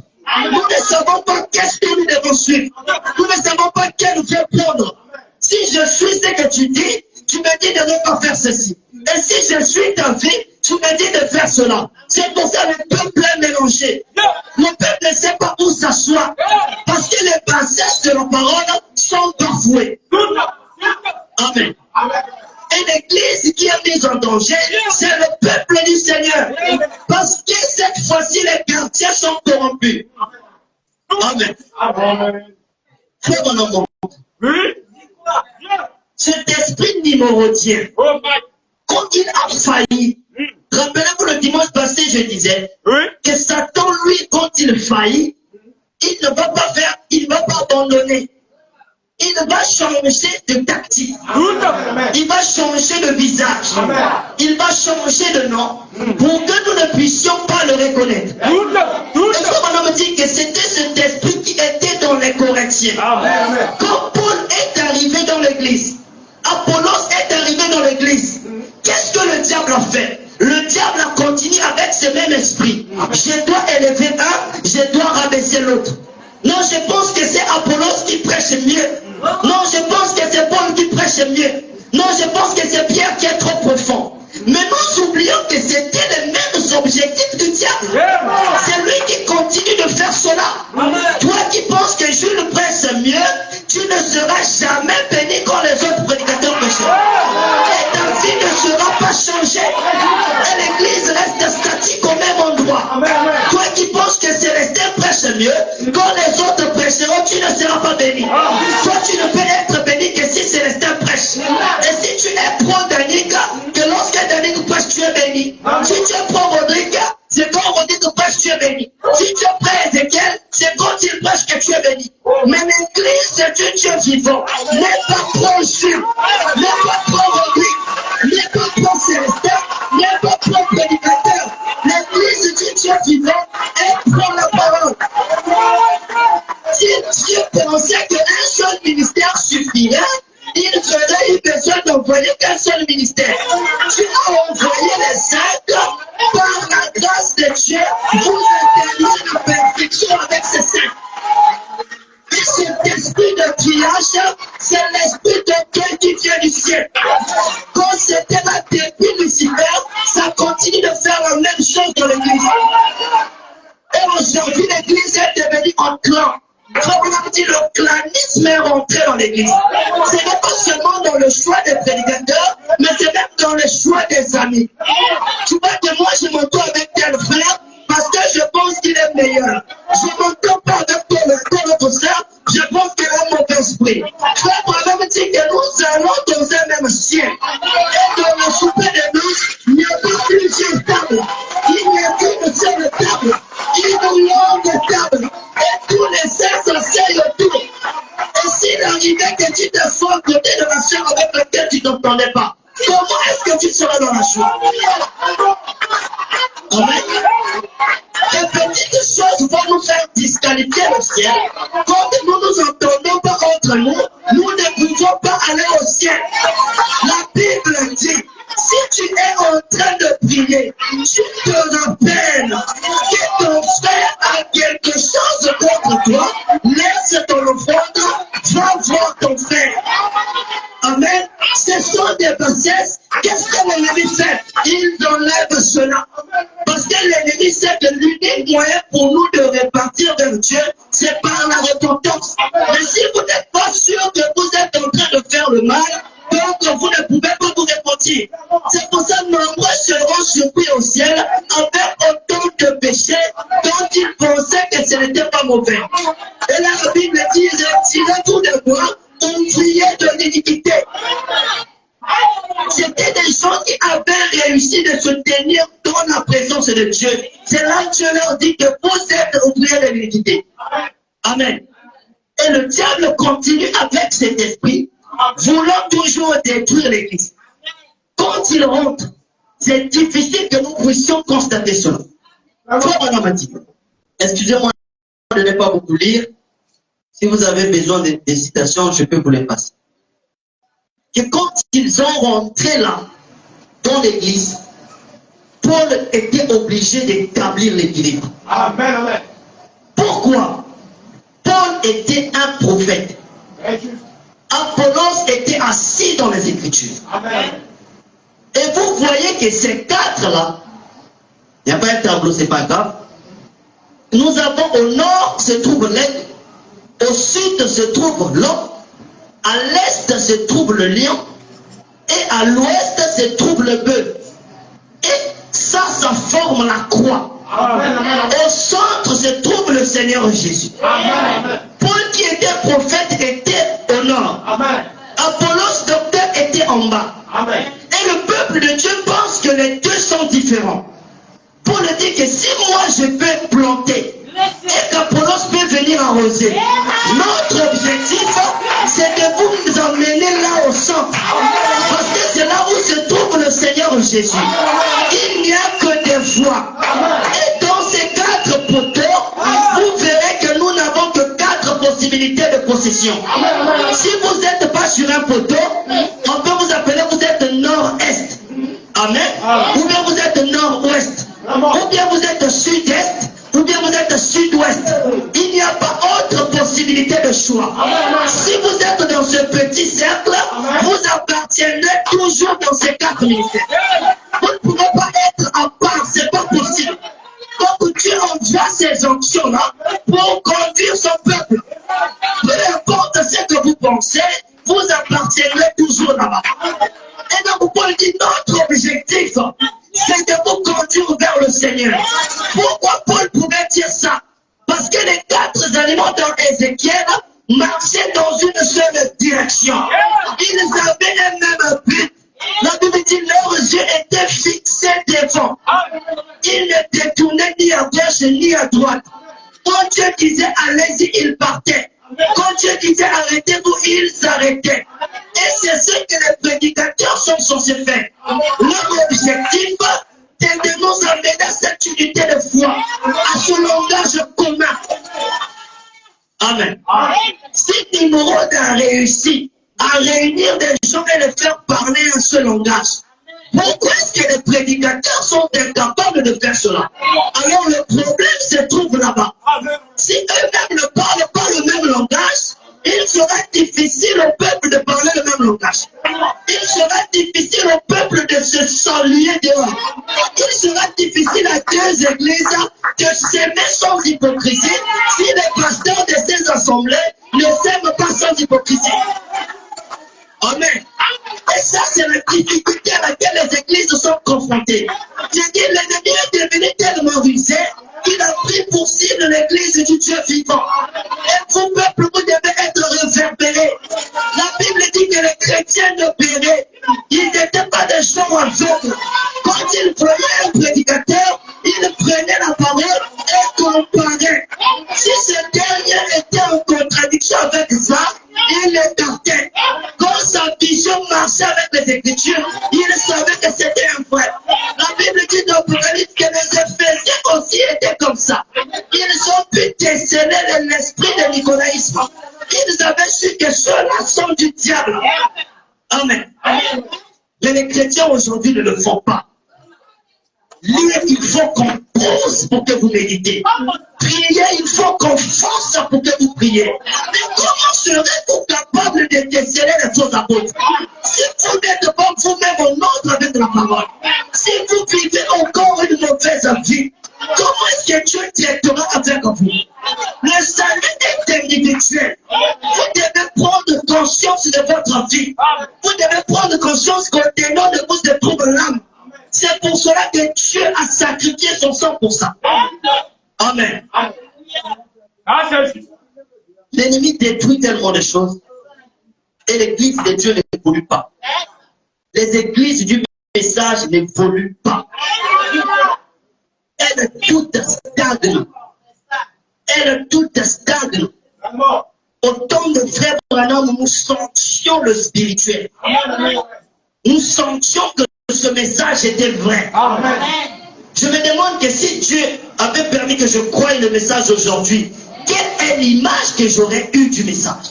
Nous ne savons pas qu'est-ce que nous devons suivre. Nous ne savons pas quelle voie prendre. Si je suis ce que tu dis, tu me dis de ne pas faire ceci. Et si je suis ta vie, tu me dis de faire cela. C'est pour ça que le peuple est mélangé. Le peuple ne sait pas où s'asseoir. Parce que les passages de la parole sont bafoués. Amen. Et l'église qui est mise en danger, c'est le peuple du Seigneur. Parce que cette fois-ci, les quartiers sont corrompus. Amen. Frère mon amour. Cet esprit numérodien, quand il a failli, Rappelez-vous le dimanche passé, je disais que Satan, lui, quand il faillit, il ne va pas faire, il ne va pas abandonner. Il va changer de tactique. Il va changer de visage. Il va changer de nom pour que nous ne puissions pas le reconnaître. Et on me dit que c'était cet esprit qui était dans les Corinthiens. Quand Paul est arrivé dans l'église, Apollos est arrivé dans l'église, qu'est-ce que le diable a fait? Le diable a continué avec ce même esprit. Je dois élever un, je dois rabaisser l'autre. Non, je pense que c'est Apollos qui prêche mieux. Non, je pense que c'est Paul qui prêche mieux. Non, je pense que c'est Pierre qui est trop profond. Mais nous oublions que c'était les mêmes objectifs du diable. C'est lui qui continue de faire cela. Toi qui penses que Jules prêche mieux, tu ne seras jamais béni quand les autres prédicateurs prêcheront. Et ta vie ne sera pas changée. Et l'église reste statique au même endroit. Toi qui penses que Célestin prêche mieux, quand les autres prêcheront, tu ne seras pas béni. Toi, tu ne peux être béni que si Célestin prêche. Et si tu es pro-Danique, que lorsque Danique prêche, tu es béni. Si tu es pro-Rodrigue, c'est quand Rodrigue prêche, tu es béni. Si tu es pré-Ézéchiel, c'est quand il prêche que tu es béni. Mais l'église, c'est un Dieu vivant. N'est pas pro-Jules, n'est pas pro-Rodrigue, n'est pas pro-Célestin, n'est pas pro-prédicateur. L'église du Dieu vivant est pour la parole. Si Dieu pensait qu'un seul ministère suffirait, il ferait eu besoin d'envoyer qu'un seul ministère. Dieu a envoyé les saints par la grâce de Dieu. Vous atteignez la perfection avec ces saints. Et cet esprit de triage, c'est l'esprit de Dieu qui vient du ciel. Quand c'était la depuis Lucifer, ça continue de faire la même chose dans l'église. Et aujourd'hui, l'église est devenue un clan. Comme on a dit, le clanisme est rentré dans l'église. Ce n'est pas seulement dans le choix des prédicateurs, mais c'est même dans le choix des amis. Tu vois que moi, je m'entends avec tel frère parce que je pense qu'il est meilleur. Je ne m'entends pas avec ton autre frère, je pense qu'il a un mauvais esprit. Frère, moi-même dit que nous allons dans un même ciel. Et dans le souper de noces, il n'y a pas plusieurs tables. Il n'y a qu'une seule table. Une longue table. Et tous les saints s'asseyent autour. Et s'il arrivait que tu te sois à côté de la soeur avec laquelle tu n'entendais pas, comment est-ce que tu seras dans la joie? Amen. Les petites choses vont nous faire disqualifier le ciel. Quand nous nous entendons pas entre nous, nous ne pouvons pas aller au ciel. La Bible dit, si tu es en train de prier, tu te rappelles que ton frère a quelque chose contre toi, laisse ton offrande, va voir ton frère. Amen. Ce sont des bassesses. Qu'est-ce que l'ennemi fait? Il enlève cela. Parce que l'ennemi sait que l'unique moyen pour nous de repartir vers Dieu, c'est par la repentance. Mais si vous n'êtes pas sûr que vous êtes en train de faire le mal, donc vous ne pouvez pas vous repentir. C'est pour ça que nombreux seront surpris au ciel avec autant de péchés dont ils pensaient que ce n'était pas mauvais. Et là, la Bible dit, retirez-vous de moi, ouvriers de l'iniquité. C'était des gens qui avaient réussi de se tenir dans la présence de Dieu. C'est là que Dieu leur dit que vous êtes ouvriers de l'iniquité. Amen. Et le diable continue avec cet esprit, voulant toujours détruire l'église. Quand il rentre, c'est difficile que nous puissions constater cela. Excusez-moi de ne pas beaucoup lire. Si vous avez besoin des citations, je peux vous les passer. Que quand ils ont rentré là, dans l'église, Paul était obligé d'établir l'équilibre. Amen, amen. Pourquoi? Paul était un prophète. Apollos était assis dans les Écritures. Amen. Et vous voyez que ces quatre-là, il n'y a pas un tableau, c'est pas grave. Nous avons au nord se trouve l'aigle, au sud se trouve l'homme, à l'est se trouve le lion, et à l'ouest se trouve le bœuf. Et ça forme la croix. Amen, amen. Au centre se trouve le Seigneur Jésus. Amen. Paul qui était prophète était au nord. Amen. Apollos docteur était en bas. Amen. Et le peuple de Dieu pense pense que les deux sont différents. Paul dit que si moi je peux planter et qu'Apollos peut venir arroser, notre objectif c'est de vous emmener là au centre. Parce que c'est là où se trouve le Seigneur Jésus. Il n'y a que des voies. Et dans ces 4 poteaux, vous verrez que nous n'avons que 4 possibilités de possession. Si vous n'êtes pas sur un poteau, on peut vous appeler, vous êtes nord-est. Amen. Ou bien vous êtes nord-ouest. Ou bien vous êtes sud-est. Ou bien vous êtes sud-ouest. Il n'y a pas autre possibilité de choix. Si vous êtes dans ce petit cercle, vous appartiendrez toujours dans ces 4 ministères. Vous ne pouvez pas être à part, c'est pas possible. Donc Dieu envoie ces onctions-là pour conduire son peuple. Peu importe ce que vous pensez, vous appartiendrez toujours là-bas. Et donc Paul dit notre objectif, c'est de vous conduire vers le Seigneur. Pourquoi Paul pouvait dire ça? Parce que les 4 animaux dans Ézéchiel marchaient dans une seule direction. Ils avaient un même but. La Bible dit leurs yeux étaient fixés devant. Ils ne détournaient ni à gauche ni à droite. Quand Dieu disait allez-y, ils partaient. Quand Dieu disait arrêtez-vous, ils s'arrêtaient. Et c'est ce que les prédicateurs sont censés faire. Leur objectif est de nous amener à cette unité de foi, à ce langage commun. Amen. Si Nimrod a réussi à réunir des gens et les faire parler un seul langage, pourquoi est-ce que les prédicateurs sont incapables de faire cela? Alors le problème se trouve là-bas. Si eux-mêmes ne parlent pas le même langage, il sera difficile au peuple de parler le même langage. Il sera difficile au peuple de se saluer dehors. Il sera difficile à 2 églises de s'aimer sans hypocrisie si les pasteurs de ces assemblées ne s'aiment pas sans hypocrisie. Amen. Et ça, c'est la difficulté à laquelle les églises sont confrontées. J'ai dit, l'ennemi est devenu tellement rusé qu'il a pris pour cible l'église du Dieu vivant. Et vous, peuple, vous devez être réverbérés. La Bible dit que les chrétiens ne péraient. Ils n'étaient pas des gens aveugles. Quand ils voyaient un prédicateur, ils prenaient la parole et comparaient. Si ce dernier était en contradiction avec ça, il l'écartait. Quand sa vision marchait avec les Écritures, il savait que c'était un vrai. La Bible dit dans l'Apocalypse que les Éphésiens aussi étaient comme ça. Ils ont pu déceler l'esprit de nicolaïsme. Ils avaient su que ceux-là sont du diable. Amen. Mais les chrétiens aujourd'hui ne le font pas. Lire, il faut qu'on pose pour que vous méditez. Prier, il faut qu'on force pour que vous priez. Mais comment serez-vous capable de déceler les faux apôtres? Si vous n'êtes pas vous-même en ordre avec la parole, si vous vivez encore une mauvaise vie, comment est-ce que Dieu traitera avec vous? Le salut est individuel. Vous devez prendre conscience de votre vie. Vous devez prendre conscience qu'au ténor de vous se trouve l'âme. C'est pour cela que Dieu a sacrifié son sang pour ça. Amen. L'ennemi détruit tellement de choses et l'église de Dieu n'évolue pas. Les églises du message n'évoluent pas. Elles toutes stagnent. Elles toutes stagnent. Au temps de frère Branham, nous sentions le spirituel. Nous sentions que ce message était vrai. Amen. Je me demande que si Dieu avait permis que je croie le message aujourd'hui, quelle est l'image que j'aurais eue du message?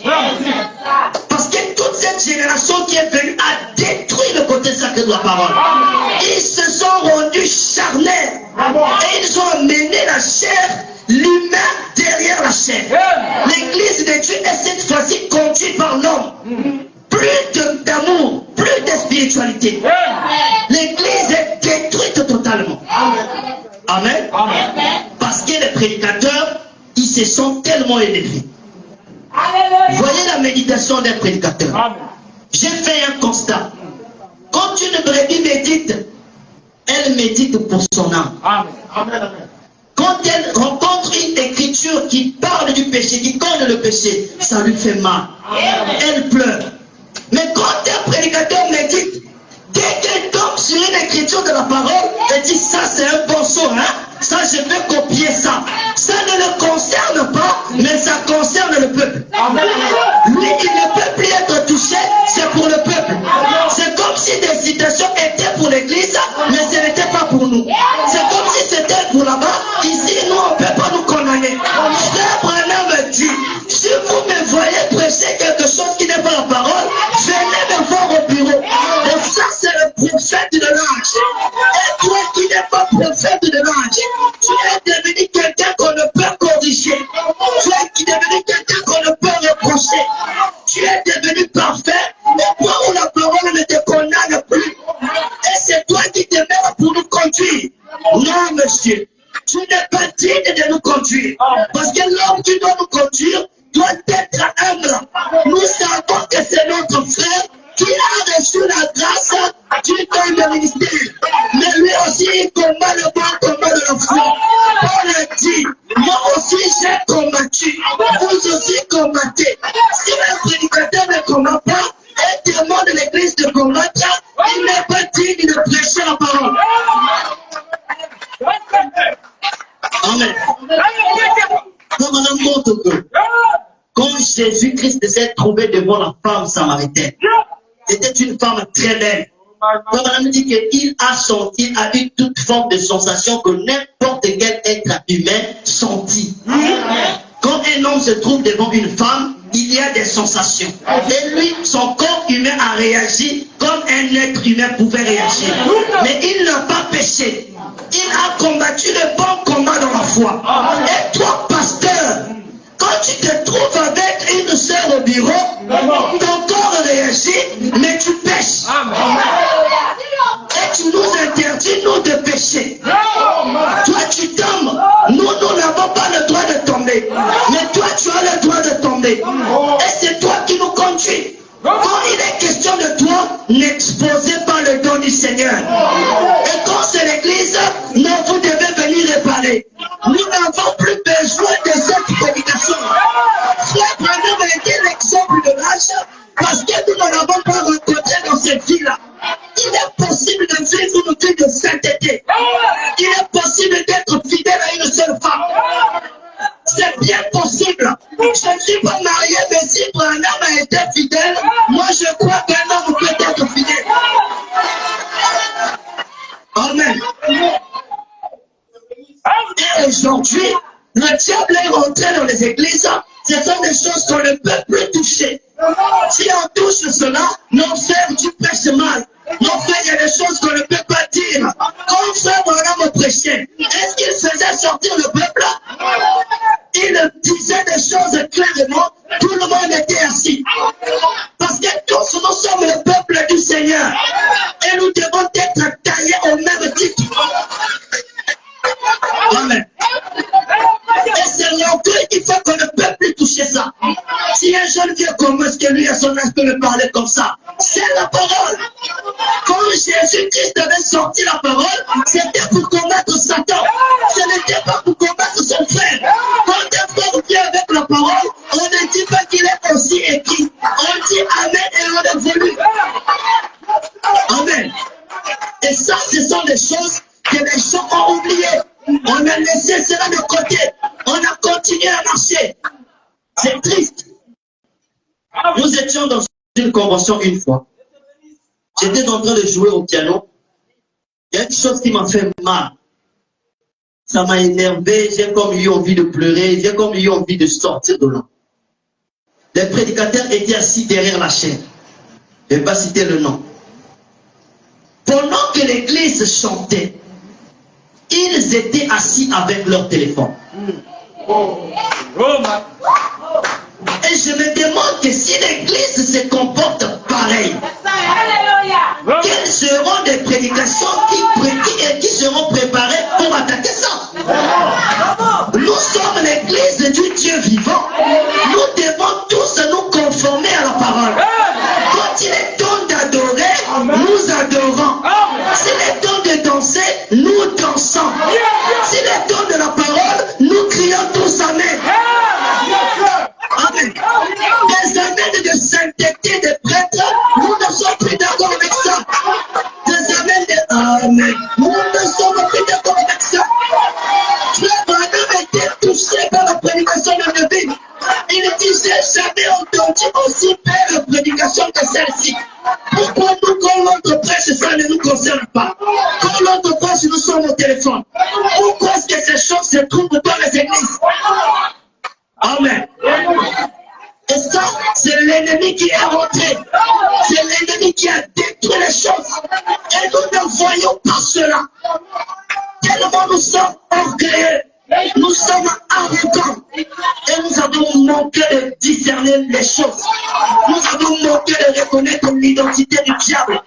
Parce que toute cette génération qui est venue a détruit le côté sacré de la parole. Ils se sont rendus charnels et ils ont amené la chair, l'humain derrière la chair. L'église de Dieu est cette fois-ci conduite par l'homme. Plus d'amour, plus de spiritualité. L'église est détruite totalement. Amen. Parce que les prédicateurs, ils se sont tellement élevés. Voyez la méditation des prédicateurs. J'ai fait un constat. Quand une brebis médite, elle médite pour son âme. Quand elle rencontre une écriture qui parle du péché, qui connaît le péché, ça lui fait mal. Elle pleure. Mais quand un prédicateur médite, dès qu'elle tombe sur une écriture l'écriture de la parole et dit ça c'est un bon son, hein? Ça je vais copier ça. Ça ne le concerne pas, mais ça concerne le peuple. Lui, il ne peut plus être touché, c'est pour le peuple. C'est comme si des citations étaient pour l'église, mais ce n'était pas pour nous. C'est comme si c'était pour là-bas. Ici, nous, on ne peut pas nous condamner. Frère Branham me dit, si vous me voyez prêcher quelque chose qui n'est pas la parole, venez me voir au bureau. Et ça, c'est le prophète de l'âge. Et toi qui n'es pas prophète de l'âge, tu es devenu quelqu'un qu'on ne peut corriger. Tu es devenu quelqu'un qu'on ne peut reprocher. Tu es devenu parfait. Et toi où la parole ne te condamne plus. Et c'est toi qui te mets pour nous conduire. Non, monsieur. Tu n'es pas digne de nous conduire. Parce que l'homme qui doit nous conduire doit être humble. Nous savons que c'est notre frère qui a reçu la grâce du don de ministère. Mais lui aussi, il combat le bon combat de la foi. Paul a dit, moi aussi j'ai combattu. Vous aussi combattez. Si le prédicateur ne combat pas, et demande l'église de combattre, il n'est pas digne de prêcher la parole. Amen. Quand on montre que quand Jésus-Christ s'est trouvé devant la femme samaritaine, c'était une femme très belle. Quand on dit qu'il a senti, a eu toute forme de sensation que n'importe quel être humain sentit. Quand un homme se trouve devant une femme, il y a des sensations. Et lui, son corps humain a réagi comme un être humain pouvait réagir. Mais il n'a pas péché. Il a combattu le bon combat dans la foi. Et toi, pasteur, quand tu te trouves avec une sœur au bureau, ton corps réagit, mais tu pêches. Et tu nous interdis, nous, de pécher. Toi, tu tombes. Nous n'avons pas le droit de tomber. Mais toi, tu as le droit de tomber. Et c'est toi qui nous conduis. Quand il est question de toi, n'exposez pas le don du Seigneur. Et quand c'est l'église, non, vous devez venir réparer. Nous n'avons plus besoin de cette prédication. Frère Branham a été l'exemple de l'âge parce que nous ne l'avons pas rencontré dans cette vie-là. Il est possible de vivre une vie de sainteté. Il est possible d'être fidèle à une seule femme. C'est bien possible. Je ne suis pas marié, mais si Branham a été fidèle, moi je crois qu'un homme peut être fidèle. Amen. Et aujourd'hui, le diable est rentré dans les églises. Ce sont des choses qu'on ne peut plus toucher. Si on touche cela, non frère, tu prêches mal. Non frère, il y a des choses qu'on ne peut pas dire. Quand frère Branham prêchait, est-ce qu'il faisait sortir le peuple? Il disait des choses clairement, tout le monde était assis. Parce que tous nous sommes le peuple du Seigneur. Et nous devons être taillés au même titre. Amen. Et c'est l'orgueil qui fait qu'on ne peut plus toucher ça. Si un jeune vieux commence que lui à son âge peut me parler comme ça, c'est la parole. Quand Jésus-Christ avait sorti la parole, c'était pour combattre Satan. Ce n'était pas pour combattre son frère. Quand un frère vient avec la parole, on ne dit pas qu'il est aussi écrit. On dit Amen et on évolue. Amen. Et ça, ce sont des choses que les gens ont oubliées. On a laissé cela de côté. On a continué à marcher. C'est triste. Nous étions dans une convention une fois. J'étais en train de jouer au piano. Il y a une chose qui m'a fait mal. Ça m'a énervé. J'ai comme eu envie de pleurer. J'ai comme eu envie de sortir de là. Les prédicateurs étaient assis derrière la chaîne. Je ne vais pas citer le nom. Pendant que l'église chantait, ils étaient assis avec leur téléphone. Et je me demande que si l'église se comporte pareil, quelles seront des prédications qui seront préparées pour attaquer ça? Nous sommes l'église du Dieu vivant. Nous devons tous nous conformer à la parole. Quand il est temps d'adorer, nous adorons. S'il est temps de danser, nous dansons. S'il est temps de la parole, nous crions tous Amen. Amen. Des amens de sainteté des prêtres, nous ne sommes plus d'accord avec ça. Des amens de Amen. sur mon téléphone. Pourquoi est-ce que ces choses se trouvent dans les églises? Amen. Et ça, c'est l'ennemi qui est rentré. C'est l'ennemi qui a détruit les choses. Et nous ne voyons pas cela. Tellement nous sommes orgueilleux. Nous sommes arrogants. Et nous avons manqué de discerner les choses. Nous avons manqué de reconnaître l'identité du diable.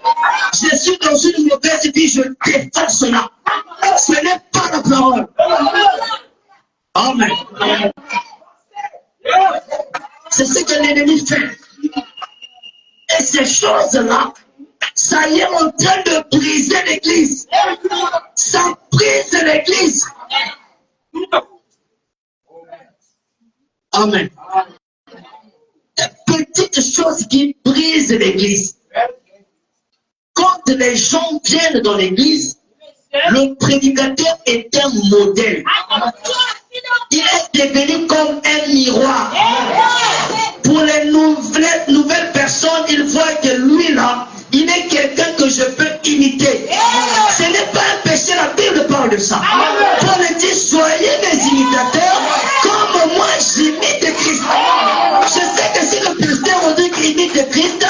Je suis dans une mauvaise vie, je défends cela. Ce n'est pas la parole. Amen. C'est ce que l'ennemi fait. Et ces choses-là, ça y est en train de briser l'église. Ça brise l'église. Amen. Des petites choses qui brisent l'église. Quand les gens viennent dans l'église, le prédicateur est un modèle. Il est devenu comme un miroir. Pour les nouvelles personnes, ils voient que lui là, il est quelqu'un que je peux imiter. Ce n'est pas un péché, la Bible parle de ça. Paul dit, soyez mes imitateurs, comme moi j'imite Christ. Je sais que si le pasteur Rodrigue imite Christ,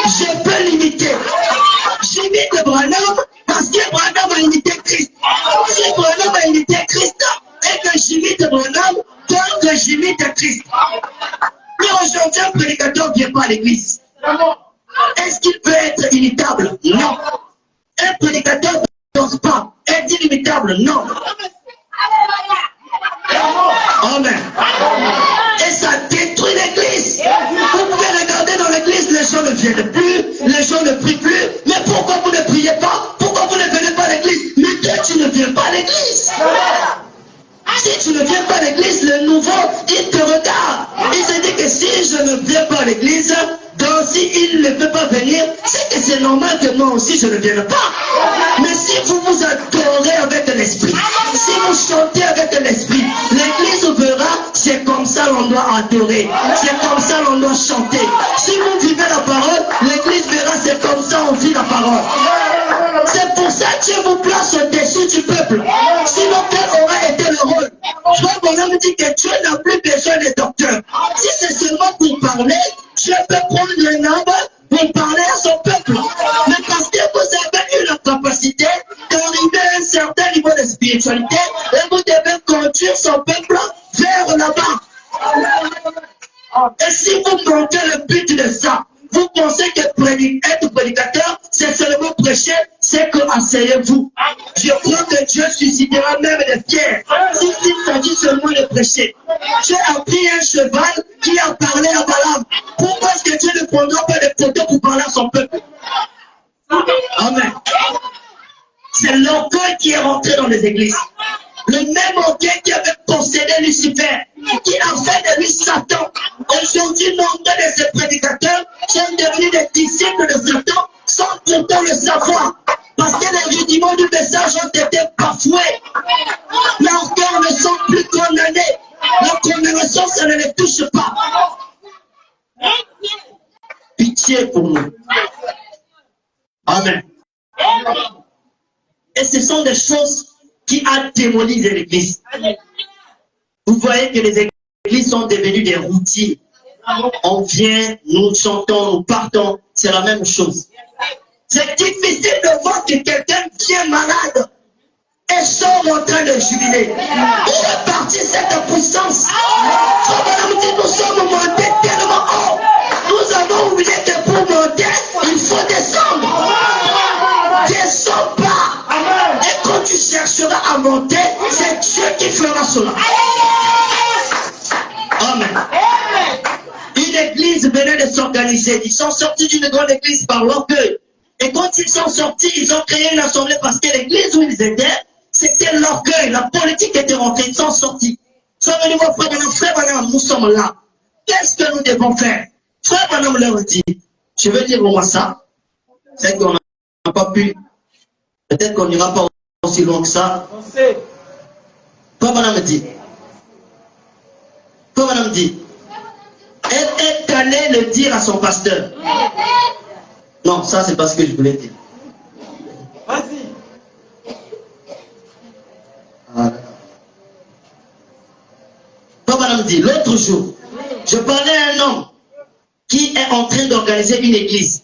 je peux l'imiter. J'imite Branham parce que Branham a imité Christ. Si Branham a imité Christ et que j'imite Branham, tant que j'imite Christ. Mais aujourd'hui, un prédicateur ne vient pas à l'église. Est-ce qu'il peut être imitable? Non. Un prédicateur ne danse pas. Est-il imitable? Non. Amen. Et ça détruit l'église. Vous pouvez regarder dans l'église, les gens ne viennent plus, les gens ne prient plus. Mais pourquoi vous ne priez pas? Pourquoi vous ne venez pas à l'église? Mais toi, tu ne viens pas à l'église. Si tu ne viens pas à l'église, le nouveau, il te regarde. Il se dit que si je ne viens pas à l'église, donc si il ne peut pas venir, c'est que c'est normal que moi aussi je ne vienne pas. Mais si vous vous adorez avec l'esprit, si vous chantez avec l'esprit, l'église verra, c'est comme ça l'on doit adorer, c'est comme ça l'on doit chanter. Si vous vivez la parole, l'église verra, c'est comme ça on vit la parole. C'est pour ça que Dieu vous place au-dessus du peuple. Sinon, quel aurait été le rôle? Frère Bonhomme dit que Dieu n'a plus besoin des docteurs. Si c'est seulement pour parler, Dieu peut prendre un arbre pour parler à son peuple. Mais parce que vous avez eu la capacité d'arriver à un certain niveau de spiritualité, et vous devez conduire son peuple vers là-bas. Et si vous manquez le but de ça, vous pensez que être prédicateur, c'est seulement prêcher, c'est que asseyez-vous. Je crois que Dieu suscitera même des pierres s'il s'agit seulement de prêcher. Dieu a pris un cheval qui a parlé à Balaam. Pourquoi est-ce que Dieu ne prendra pas des photos pour parler à son peuple? Amen. C'est l'orgueil qui est rentré dans les églises. Le même orgueil qui avait possédé Lucifer, qui a fait de lui Satan. Aujourd'hui, nombre de ces prédicateurs sont devenus des disciples de Satan sans pourtant le savoir. Parce que les rudiments du message ont été bafoués. Leurs cœurs ne sont plus condamnés. La condamnation, ça ne les touche pas. Pitié pour nous. Amen. Et ce sont des choses qui a démoli l'église. Vous voyez que les églises sont devenues des routines. On vient, nous chantons, nous partons, c'est la même chose. C'est difficile de voir que quelqu'un vient malade et sort en train de jubiler. Où est partie cette puissance? Nous sommes montés tellement haut. Nous avons oublié que pour monter, il faut descendre. Descends pas. Et quand tu chercheras à monter, c'est Dieu qui fera cela. Amen. Une église venait de s'organiser. Ils sont sortis d'une grande église par l'orgueil. Et quand ils sont sortis, ils ont créé une assemblée parce que l'église où ils étaient, c'était l'orgueil. La politique était rentrée. Ils sont sortis. Ils sont venus voir frère Branham, nous sommes là. Qu'est-ce que nous devons faire? Frère Branham leur dit, je veux dire au moins ça. C'est qu'on n'a pas pu. Peut-être qu'on n'ira pas aussi loin que ça. Frère Branham dit, elle est allée le dire à son pasteur. Non, ça c'est pas ce que je voulais dire. samedi, l'autre jour, je parlais à un homme qui est en train d'organiser une église.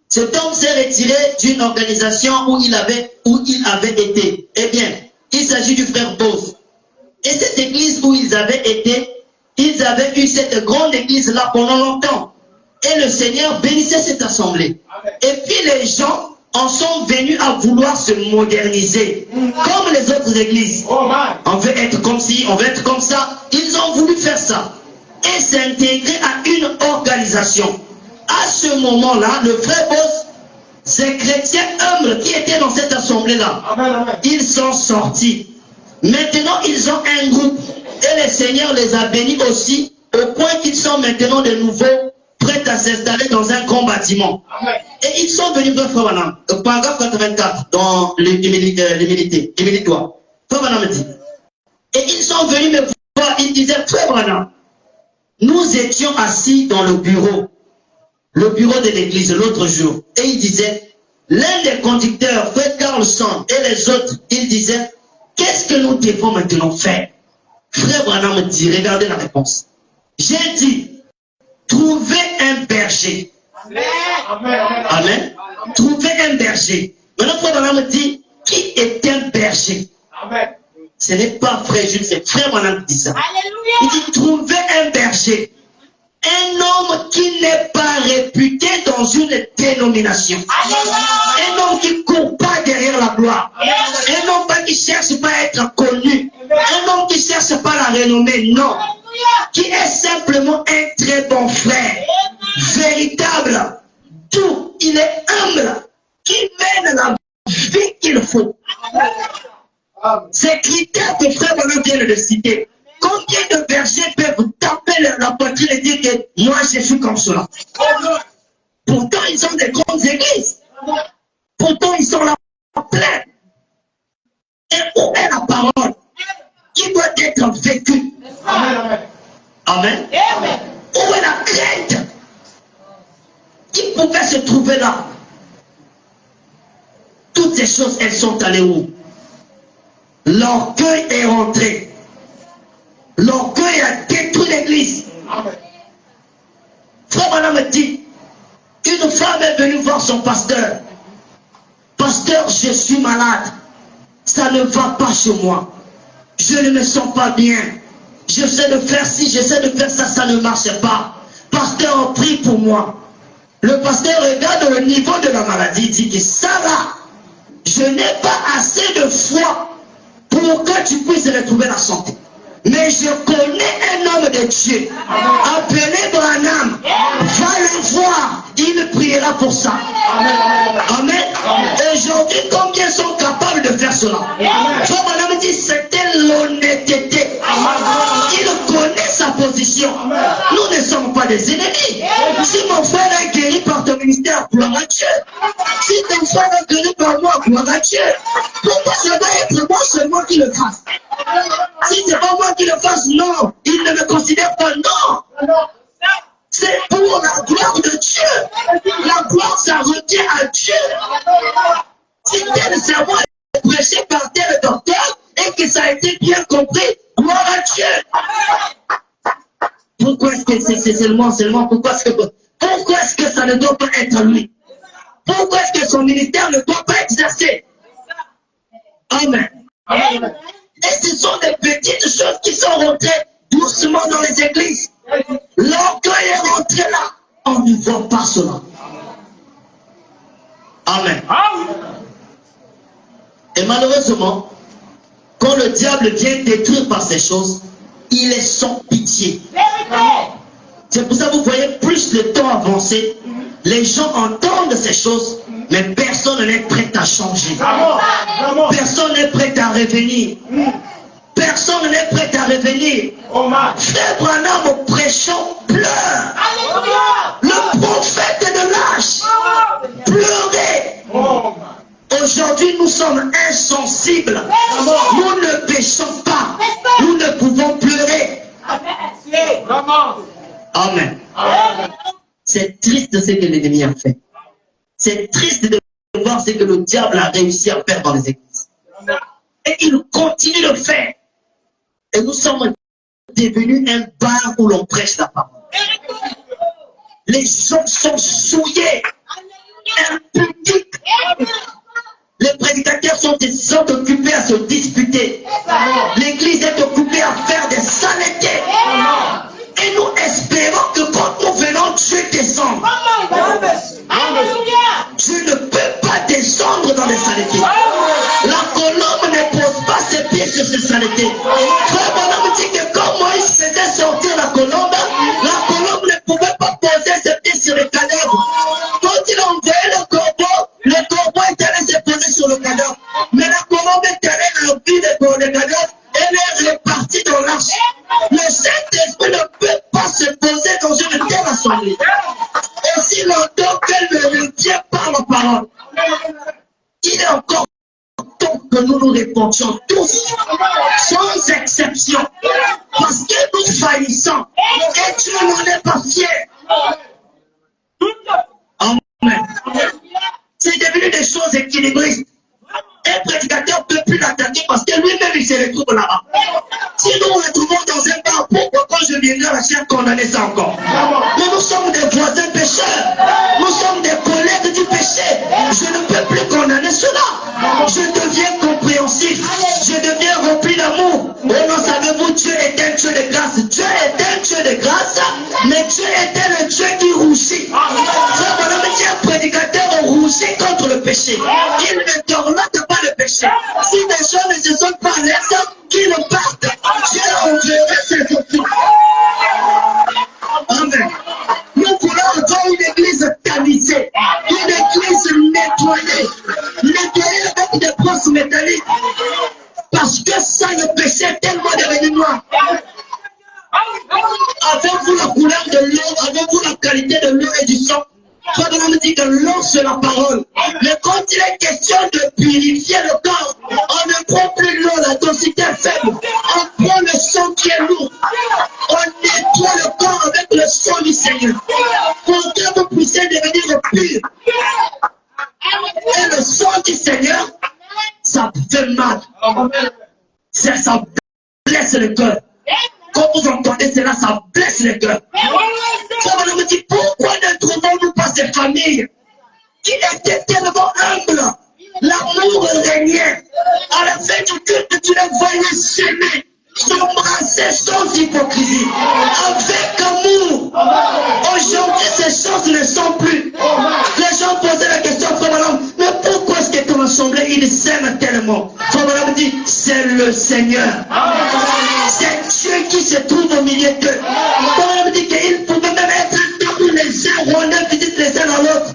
Cet homme s'est retiré d'une organisation où il avait été. Eh bien, il s'agit du frère Bose. Et cette église où ils avaient été, ils avaient eu cette grande église-là pendant longtemps. Et le Seigneur bénissait cette assemblée. Et puis les gens en sont venus à vouloir se moderniser, comme les autres églises. On veut être comme ci, on veut être comme ça. Ils ont voulu faire ça et s'intégrer à une organisation. À ce moment-là, le frère Bos, ces chrétiens humbles qui étaient dans cette assemblée-là, ils sont sortis. Maintenant, ils ont un groupe et le Seigneur les a bénis aussi, au point qu'ils sont maintenant de nouveau prêts à s'installer dans un grand bâtiment. Et ils sont venus voir Frère Branham, paragraphe 84, dans les militaires. Frère Branham me dit. Et ils sont venus me voir, ils disaient, Frère Branham, nous étions assis dans le bureau de l'église l'autre jour. Et ils disaient, l'un des conducteurs, Frère Carlson, et les autres, ils disaient, qu'est-ce que nous devons maintenant faire? Frère Branham me dit, regardez la réponse. J'ai dit, trouvez un berger. Amen. Trouvez un berger. Maintenant, Frère Branham me dit, qui est un berger? Ce n'est pas Frère Jules, c'est Frère Branham qui dit ça. Il dit, trouvez un berger. Un homme qui n'est pas réputé dans une dénomination. Un homme qui ne court pas derrière la gloire. Un homme qui ne cherche pas à être connu. Un homme qui ne cherche pas la renommée. Non. Qui est simplement un très bon frère. Véritable. Tout. Il est humble. Qui mène la vie qu'il faut. Ces critères que Frère Branham vient de citer. Combien de bergers peuvent taper la poitrine et dire que moi je suis comme cela? Pourtant ils ont des grandes églises. Pourtant ils sont là pleins. Et où est la parole qui doit être vécue? Amen. Où est la crainte qui pouvait se trouver là? Toutes ces choses, elles sont allées où? L'orgueil est rentré. L'orgueil a détruit l'église. Frère Branham me dit, une femme est venue voir son pasteur. Pasteur, je suis malade. Ça ne va pas chez moi. Je ne me sens pas bien. J'essaie de faire ci, j'essaie de faire ça, ça ne marche pas. Pasteur, prie pour moi. Le pasteur regarde le niveau de la maladie, dit que ça là, je n'ai pas assez de foi pour que tu puisses retrouver la santé. Mais je connais un homme de Dieu, appelé Branham. Va le voir, il priera pour ça. Amen. Aujourd'hui, combien sont capables de faire cela? Frère Branham dit, c'était l'honnêteté. Il connaît sa position. Nous ne sommes pas des ennemis. Si mon frère est guéri par ton ministère, gloire à Dieu. Si ton frère est guéri par moi, gloire à Dieu. Pourquoi ça doit être moi seulement qui le fasse? Si c'est pas moi qui le fasse, non. Il ne me considère pas, non. C'est pour la gloire de Dieu. La gloire, ça revient à Dieu. Si tel serment est prêché par tel docteur et que ça a été bien compris, gloire à Dieu. Pourquoi est-ce que c'est seulement, pourquoi est-ce que ça ne doit pas être lui? Pourquoi est-ce que son ministère ne doit pas exercer? Amen. Amen. Et ce sont des petites choses qui sont rentrées doucement dans les églises. L'orgueil est rentré là. On ne voit pas cela. Amen. Et malheureusement, quand le diable vient détruire par ces choses, il est sans pitié. C'est pour ça que vous voyez, plus le temps avancer, les gens entendent ces choses, mais personne n'est prêt à changer. Personne n'est prêt à revenir. Personne n'est prêt à revenir. Frère Branham, prêchant, pleure. Le prophète de l'âge pleurait. Aujourd'hui, nous sommes insensibles. Nous ne péchons pas. Nous ne pouvons pleurer. Amen. C'est triste ce que l'ennemi a fait. C'est triste de voir ce que le diable a réussi à faire dans les églises. Et il continue de faire. Et nous sommes devenu un bar où l'on prêche la parole. Les gens sont souillés, impudiques. Les prédicateurs sont occupés à se disputer. L'église est occupée à faire des saletés. Et nous espérons que quand nous venons, Dieu descend. Dieu ne peut pas descendre dans les saletés. La colombe ne pose pas ses pieds sur ces saletés. Frère Bonhomme dit que quand Moïse faisait sortir la colombe ne pouvait pas poser ses pieds sur les cadavres. Quand il envoyait le corbeau est allé se poser sur le cadavre. Mais la colombe est allée remplir le cadavre. Elle est repartie dans l'arche. Le Saint-Esprit ne peut pas se poser dans une telle assemblée. Et si l'entend qu'elle ne le tient par la parole, il est encore temps que nous nous répondions tous, sans exception, parce que nous faillissons. Et Dieu n'en est pas fier. Amen. C'est devenu des choses équilibristes. Un prédicateur ne peut plus l'attaquer parce que lui-même il se retrouve là-bas. Si nous nous retrouvons dans un bar, pourquoi quand je viendrai à la chair condamner ça encore? Mais nous sommes des voisins pécheurs. Nous sommes des collègues du péché. Je ne peux plus condamner cela. Je deviens compréhensif. Je deviens rempli d'amour. Oh non, savez-vous, Dieu est un Dieu de grâce. Dieu est un Dieu de grâce, mais Dieu était le Dieu qui rougit. Frère, voilà, mais un prédicateur rougit contre le péché. Il ne tormente pas le péché. Si des gens ne se sont pas à l'aise, qu'ils partent. Dieu enverra ses enfants. Amen. Nous voulons encore une église tamisée, une église nettoyée, nettoyée avec des brosses métalliques. Parce que ça, le péché est tellement devenu noir. Avez-vous la couleur de l'eau, avez-vous la qualité de l'eau et du sang? Quand on me dit que l'eau c'est la parole, mais quand il est question de purifier le corps, on ne prend plus l'eau, la densité est faible. On prend le sang qui est lourd. On nettoie le corps avec le sang du Seigneur. Pour que vous puissiez devenir pur. Et le sang du Seigneur, ça fait mal. Ça blesse le cœur. Quand vous entendez cela, ça blesse le cœur. On me dit, pourquoi ne trouvons-nous pas ces familles qui étaient tellement humbles? L'amour régnait. À la fin du culte, tu les voyais s'aimer, s'embrasser sans hypocrisie, avec amour. Aujourd'hui, ces choses ne sont plus. Les gens posaient la question, frère Madame, mais pourquoi est-ce que ton assemblée, ils s'aiment tellement? Frère Madame dit, c'est le Seigneur. C'est Dieu qui se trouve au milieu d'eux. Frère Madame dit qu'il pouvait même être comme les uns, où on visite les uns à l'autre.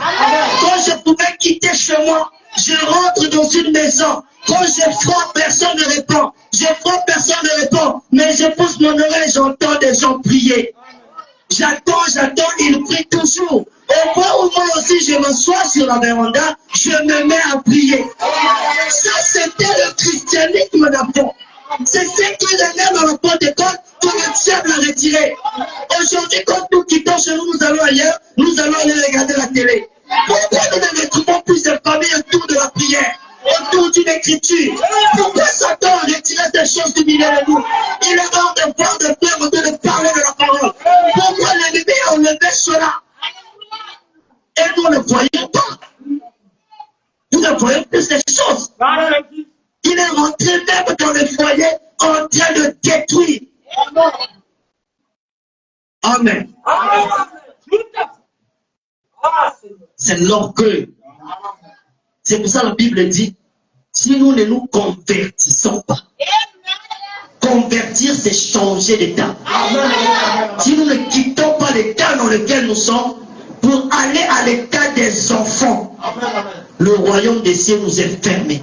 Quand je pouvais quitter chez moi, je rentre dans une maison. Quand je frappe, personne ne répond. Je frappe, personne ne répond. Mais je pousse mon oreille, j'entends des gens prier. J'attends, ils prient toujours. Au point où moi aussi je m'assois sur la véranda, je me mets à prier. Ça, c'était le christianisme d'avant. C'est ce qui régnait dans le Pentecôte que le diable l'a retiré. Aujourd'hui, quand nous quittons chez nous, nous allons ailleurs, nous allons aller regarder la télé. Pourquoi nous ne retrouvons plus ces familles autour de la prière, autour d'une écriture? Pourquoi Satan a retiré ces choses du milieu de nous? Il est hors de voir de frères autour de parler de la parole. Pourquoi l'ennemi a enlevé cela? Et nous ne voyons pas. Nous ne voyons plus ces choses. Il est rentré même dans le foyer en train de détruire. Amen. C'est l'orgueil. C'est pour ça que la Bible dit, si nous ne nous convertissons pas, convertir c'est changer d'état. Si nous ne quittons pas l'état dans lequel nous sommes pour aller à l'état des enfants, le royaume des cieux nous est fermé.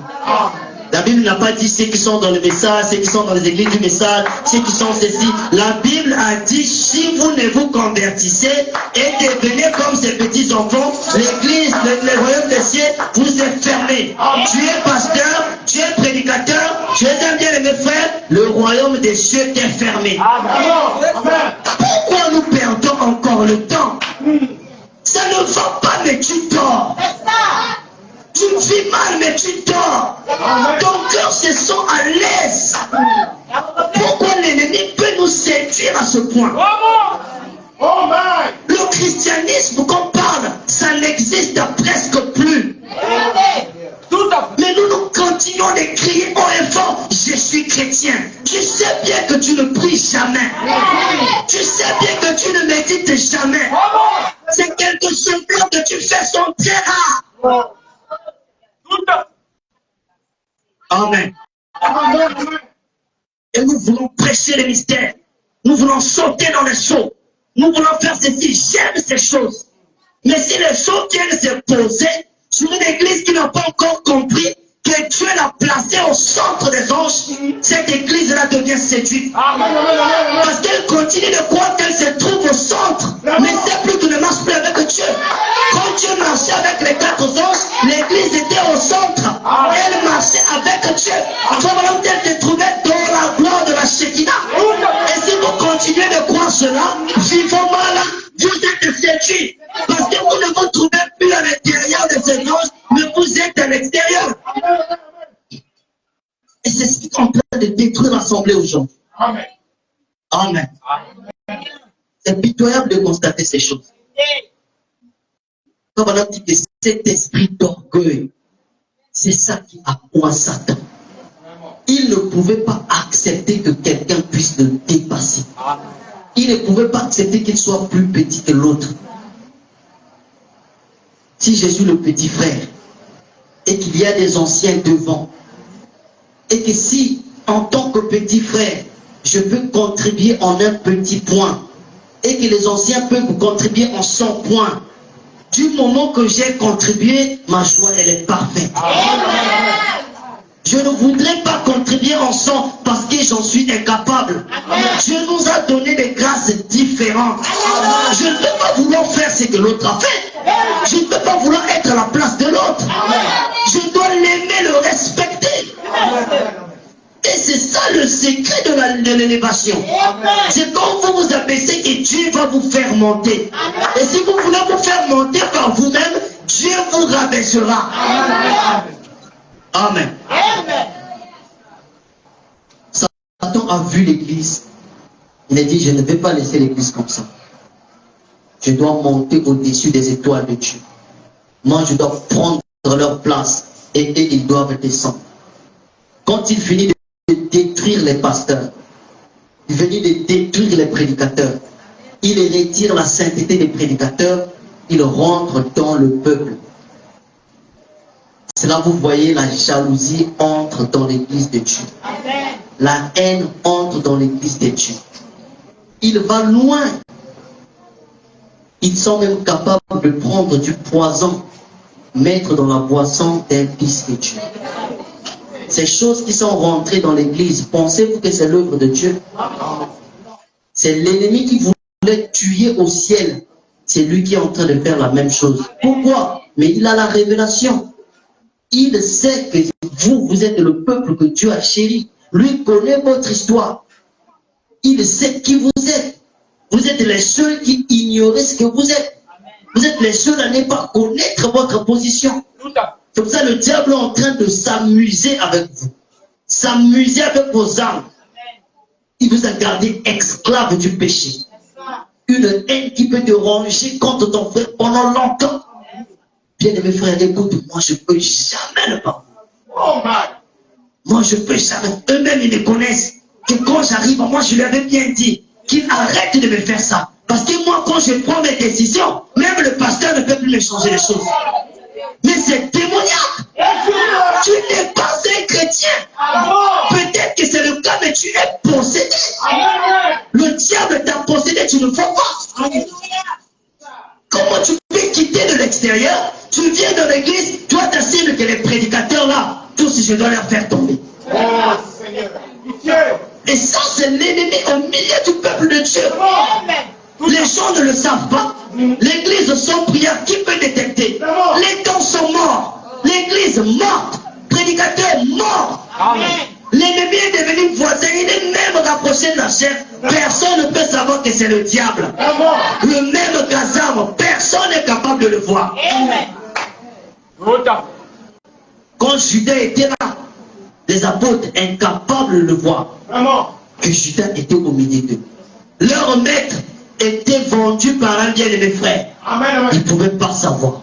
La Bible n'a pas dit ceux qui sont dans le message, ceux qui sont dans les églises du message, ceux qui sont ceci. La Bible a dit, si vous ne vous convertissez et devenez comme ces petits enfants, l'église, le royaume des cieux vous est fermé. Tu es pasteur, tu es prédicateur, tu es un bien-aimé frère, le royaume des cieux t'est fermé. Pourquoi nous perdons encore le temps? Ça ne va pas, mais tu dors. Tu vis mal, mais tu dors. Ton cœur se sent à l'aise. Pourquoi l'ennemi peut nous séduire à ce point. Oh my. Le christianisme qu'on parle, ça n'existe presque plus. Tout à fait. Mais nous continuons de crier haut et fort, je suis chrétien. Tu sais bien que tu ne pries jamais. Tu sais bien que tu ne médites jamais. C'est quelque chose que tu fais sont très rares. Tout à fait. Amen. Amen. Et nous voulons prêcher les mystères. Nous voulons sauter dans les seaux. Nous voulons faire ceci. J'aime ces choses. Mais si les choses viennent se poser sur une église qui n'a pas encore compris que Dieu l'a placée au centre des anges, cette église-là devient séduite. Amen. Parce qu'elle continue de croire qu'elle se trouve au centre. Mais c'est plus qu'elle ne marche plus avec Dieu. Quand Dieu marchait avec les 4 anges, l'église était au centre. Elle marchait avec Dieu. Comment elle se trouvait dans la gloire de la Shekinah. Et si vous continuez de croire cela, vivant mal, vous êtes séduits. Parce que vous ne vous trouvez plus à l'intérieur de ces anges, mais vous êtes à l'extérieur. Et c'est ce qui est en train de détruire l'assemblée aujourd'hui. Amen. Amen. C'est pitoyable de constater ces choses. Comme on a dit que cet esprit d'orgueil, c'est ça qui accroît Satan. Il ne pouvait pas accepter que quelqu'un puisse le dépasser. Il ne pouvait pas accepter qu'il soit plus petit que l'autre. Si je suis le petit frère et qu'il y a des anciens devant, et que si, en tant que petit frère, je peux contribuer en un petit point, et que les anciens peuvent contribuer en 100 points, du moment que j'ai contribué, ma joie, elle est parfaite. Je ne voudrais pas contribuer en 100 parce que j'en suis incapable. Dieu nous a donné des grâces différentes. Je ne peux pas vouloir faire ce que l'autre a fait. Je ne peux pas vouloir être à la place de l'autre. Je dois l'aimer, le respecter. Et c'est ça le secret de l'élévation. C'est quand vous vous abaissez que Dieu va vous faire monter. Et si vous voulez vous faire monter par vous-même, Dieu vous rabaissera. Amen. Satan a vu l'église. Il a dit, je ne vais pas laisser l'église comme ça. Je dois monter au-dessus des étoiles de Dieu. Moi, je dois prendre leur place. Et eux, ils doivent descendre. Quand il finit de détruire les pasteurs, il finit de détruire les prédicateurs, il retire la sainteté des prédicateurs, il rentre dans le peuple. C'est là vous voyez la jalousie entre dans l'église de Dieu. La haine entre dans l'église de Dieu. Il va loin. Ils sont même capables de prendre du poison, mettre dans la boisson d'un fils de Dieu. Ces choses qui sont rentrées dans l'église, pensez-vous que c'est l'œuvre de Dieu? C'est l'ennemi qui voulait tuer au ciel. C'est lui qui est en train de faire la même chose. Pourquoi? Mais il a la révélation. Il sait que vous êtes le peuple que Dieu a chéri. Lui connaît votre histoire. Il sait qui vous êtes. Vous êtes les seuls qui ignorez ce que vous êtes. Vous êtes les seuls à ne pas connaître votre position. C'est pour ça que le diable est en train de s'amuser avec vous. S'amuser avec vos âmes. Il vous a gardé esclave du péché. Une haine qui peut te ranger contre ton frère pendant longtemps. Bien-aimé frère, écoute-moi, je ne peux jamais le pardonner. Oh my. Moi, je ne peux jamais. Eux-mêmes, ils me connaissent. Que quand j'arrive, moi, je lui avais bien dit qu'ils arrêtent de me faire ça. Parce que moi, quand je prends mes décisions, même le pasteur ne peut plus me changer les choses. Mais c'est démoniaque. Tu n'es pas un chrétien. Peut-être que c'est le cas, mais tu es possédé. Le diable t'a possédé, tu ne vois pas. Comment tu peux quitter de l'extérieur? Tu viens dans l'église, toi t'assumes que les prédicateurs là, tous je dois leur faire tomber. Et ça c'est l'ennemi au milieu du peuple de Dieu. Les gens ne le savent pas. L'église sans prière, qui peut détecter? Les temps sont morts. L'église morte. Prédicateur mort. L'ennemi est devenu voisin. Il est même rapproché de la chair. Personne ne peut savoir que c'est le diable. Le même Gazam, personne n'est capable de le voir. Quand Judas était là, les apôtres incapables de le voir. Que Judas était au milieu d'eux. Leur maître était vendu par un bien-aimé frère. Amen. Ils ne pouvaient pas savoir.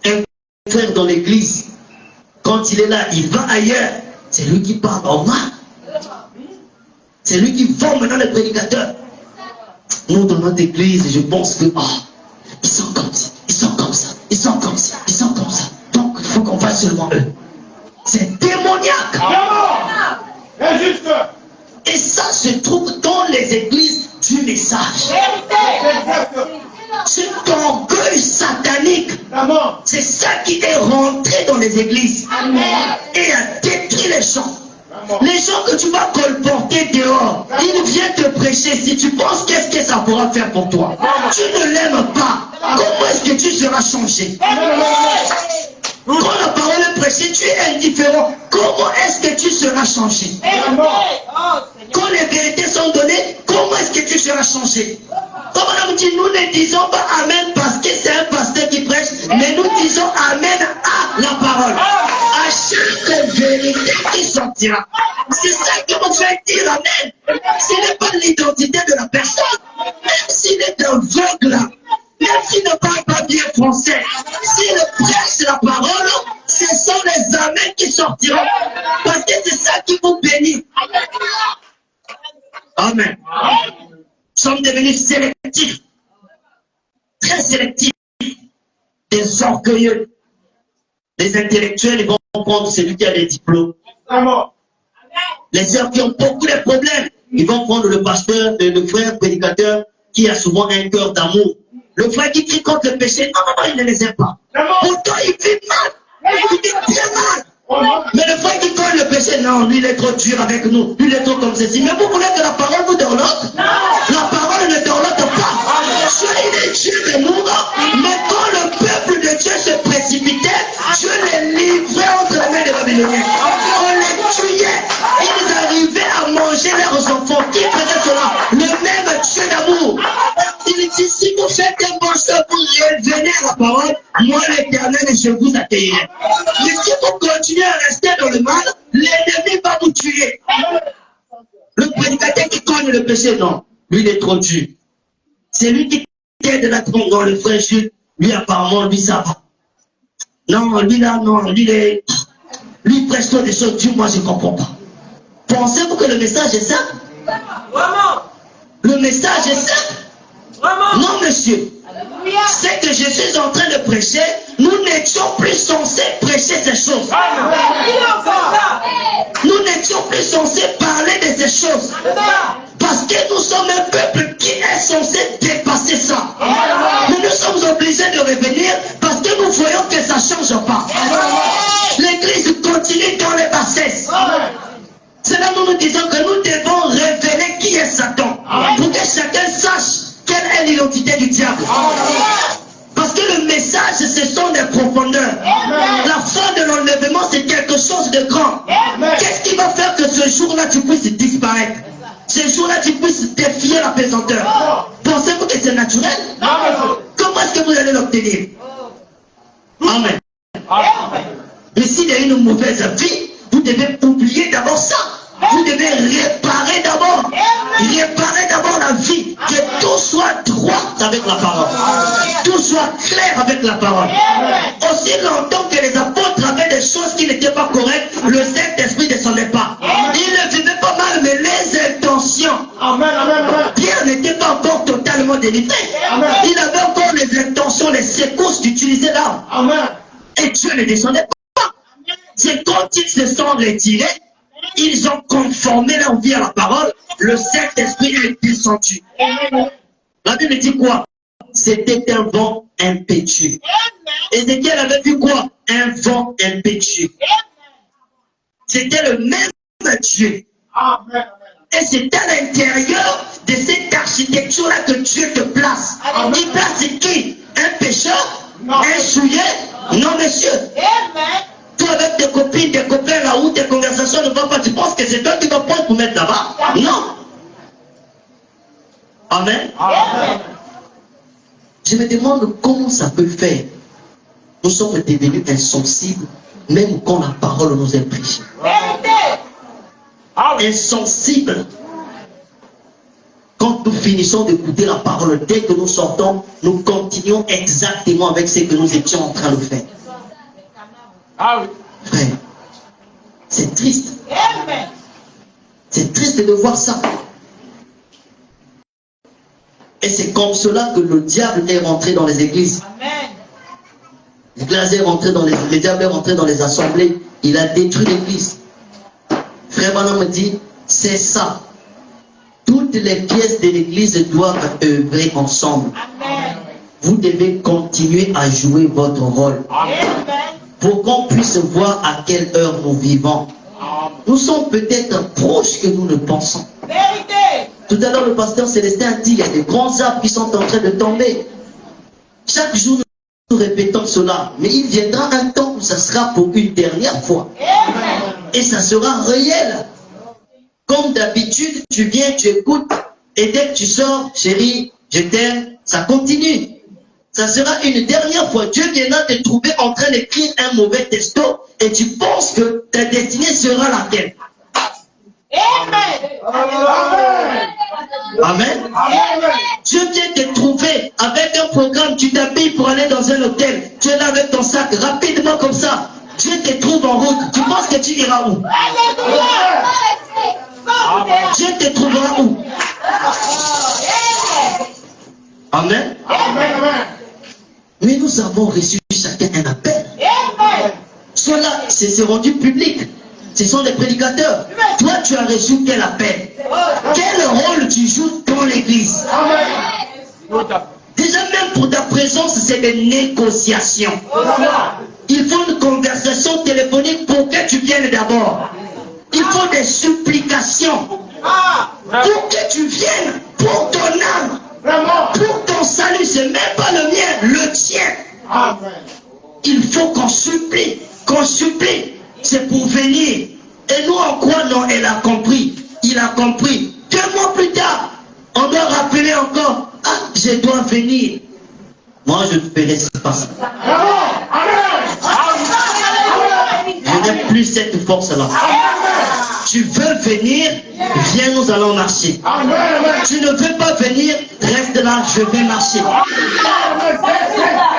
Un frère dans l'église, quand il est là, il va ailleurs. C'est lui qui parle en mal. C'est lui qui vend maintenant les prédicateurs. Nous, dans notre église, je pense que ils sont comme ça, ils sont comme ça, ils sont comme ça, ils sont comme ça. Donc, il faut qu'on fasse seulement eux. C'est démoniaque. Injuste. Et ça se trouve dans les églises du message. Cet orgueil satanique, c'est ça qui est rentré dans les églises et a détruit les gens. Les gens que tu vas colporter dehors, ils viennent te prêcher. Si tu penses qu'est-ce que ça pourra faire pour toi, tu ne l'aimes pas. Comment est-ce que tu seras changé? Quand la parole est prêchée, tu es indifférent. Comment est-ce que tu seras changé? Quand les vérités sont données, comment est-ce que tu seras changé? Comme on dit, nous ne disons pas Amen parce que c'est un pasteur qui prêche, mais nous disons Amen à la parole. À chaque vérité qui sortira. C'est ça que vous faites dire Amen. Ce n'est pas l'identité de la personne. Même s'il est aveugle, même s'il ne parle pas bien français, s'il prêche la parole, ce sont les amens qui sortiront. Parce que c'est ça qui vous bénit. Amen. Nous sommes devenus sélectifs, très sélectifs, des orgueilleux. Les intellectuels, ils vont prendre celui qui a des diplômes. Les sœurs qui ont beaucoup de problèmes, ils vont prendre le pasteur, le frère prédicateur qui a souvent un cœur d'amour. Le frère qui crie contre le péché, non, il ne les aime pas. Pourtant, il vit mal, il vit bien mal. Mais le frère qui colle le péché, non, lui il est trop dur avec nous, lui il est trop comme ceci. Mais vous voulez que la parole vous dorlote? La parole ne dorlote pas. Dieu il est Dieu d'amour, mais quand le peuple de Dieu se précipitait, Dieu les livrait entre les mains des Babyloniens. On les tuait, ils arrivaient à manger leurs enfants. Qui faisait cela? Le même Dieu d'amour. Il dit, si vous faites un bon choix, vous revenez à la parole, moi l'Éternel, je vous accueillerai. Mais si vous continuez à rester dans le mal, l'ennemi va vous tuer. Le prédicateur qui cogne le péché, non. Lui, il est trop dur. C'est lui qui t'aide la trompe dans le frère Jules. Lui, apparemment, lui, ça va. Non, lui, là, non. Lui prêche des choses dures, moi, je ne comprends pas. Pensez-vous que le message est simple? Le message est simple? Non, monsieur. C'est que je suis en train de prêcher, nous n'étions plus censés prêcher ces choses. Nous n'étions plus censés parler de ces choses. Parce que nous sommes un peuple qui est censé dépasser ça. Mais nous sommes obligés de revenir parce que nous voyons que ça ne change pas. L'église continue dans les bassesses. C'est là où nous disons que nous devons révéler qui est Satan. Pour que chacun sache quelle est l'identité du diable. Parce que le message, ce sont des profondeurs. La fin de l'enlèvement, c'est quelque chose de grand. Qu'est-ce qui va faire que ce jour-là, tu puisses disparaître? Ce jour-là, tu puisses défier la pesanteur. Pensez-vous que c'est naturel? Comment est-ce que vous allez l'obtenir? Amen. Mais s'il y a une mauvaise vie, vous devez oublier d'abord ça. Vous devez réparer d'abord. Réparer d'abord la vie. Que tout soit droit avec la parole. Tout soit clair avec la parole. Aussi longtemps que les apôtres avaient des choses qui n'étaient pas correctes, le Saint-Esprit ne descendait pas. Ils ne vivaient pas mal, mais les intentions. Pierre n'était pas encore totalement délivré. Il avait encore les intentions, les secousses d'utiliser l'arme. Et Dieu ne descendait pas. C'est quand ils se sont retirés, ils ont conformé leur vie à la parole, le Saint-Esprit est descendu. La Bible dit quoi? C'était un vent impétueux. Ézéchiel avait vu quoi? Un vent impétueux. C'était le même Dieu. Et c'est à l'intérieur de cette architecture-là que Dieu te place. Il place qui? Un pécheur? Un souillé? Non, monsieur. Toi avec tes copines, tes copains là où tes conversations ne vont pas, tu penses que c'est toi qui vas prendre pour mettre là-bas? Non. Amen. Je me demande comment ça peut faire. Nous sommes devenus insensibles, même quand la parole nous est prêchée. Insensibles. Quand quand nous finissons d'écouter la parole, dès que nous sortons, nous continuons exactement avec ce que nous étions en train de faire. Ah oui. Frère, c'est triste. C'est triste de voir ça. Et c'est comme cela que le diable est rentré dans les églises. Le diable est rentré dans les assemblées. Il a détruit l'église. Frère Branham me dit, c'est ça. Toutes les pièces de l'église doivent œuvrer ensemble. Amen. Vous devez continuer à jouer votre rôle. Amen. Pour qu'on puisse voir à quelle heure nous vivons. Amen. Nous sommes peut-être proches que nous ne pensons. Vérité. Tout à l'heure, le pasteur Célestin a dit, il y a des grands arbres qui sont en train de tomber. Chaque jour, nous répétons cela. Mais il viendra un temps où ça sera pour une dernière fois. Amen. Et ça sera réel. Comme d'habitude, tu viens, tu écoutes, et dès que tu sors, chérie, je t'aime, ça continue. Ça sera une dernière fois. Dieu viendra te trouver en train d'écrire un mauvais texto, et tu penses que ta destinée sera laquelle? Amen. Amen. Amen. Dieu vient te trouver avec un programme, tu t'habilles pour aller dans un hôtel, tu es là avec ton sac, rapidement comme ça. Dieu te trouve en route, tu penses que tu iras où? Dieu te trouvera où? Amen. Mais nous avons reçu chacun un appel. Cela, c'est rendu public. Ce sont des prédicateurs. Toi, tu as reçu quel appel? Quel rôle tu joues dans l'église? Déjà, même pour ta présence, c'est des négociations. Il faut une conversation téléphonique pour que tu viennes d'abord. Il faut des supplications pour que tu viennes, pour ton âme, pour ton salut. C'est même pas le mien, le tien. Il faut qu'on supplie, c'est pour venir. Et nous en quoi? Non, elle a compris. Il a compris. 2 mois plus tard, on doit rappeler encore, ah, je dois venir. Moi, je ne ferai pas ça. Je n'ai plus cette force-là. Tu veux venir, viens, nous allons marcher. Tu ne veux pas venir, reste là, je vais marcher.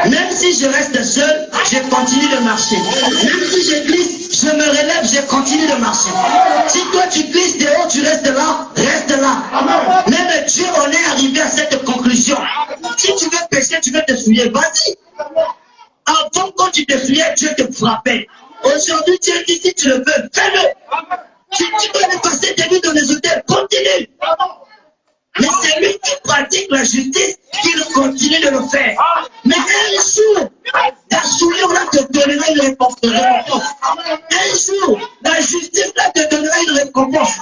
Même si je reste seul, je continue de marcher. Même si je glisse, je me relève, je continue de marcher. Si toi tu glisses dehors, tu restes là, reste là. Même Dieu, on est arrivé à cette conclusion. Si tu veux pécher, tu veux te souiller, vas-y. Avant, quand tu te souillais, Dieu te frappait. Aujourd'hui, Dieu dit, si tu le veux, fais-le. Tu dois passer tes nuits dans les hôtels, continue. Mais c'est lui qui pratique la justice qu'il continue de le faire. Mais un jour, ta souillure là te donnera une réponse. Un jour, la justice là te donnera une récompense.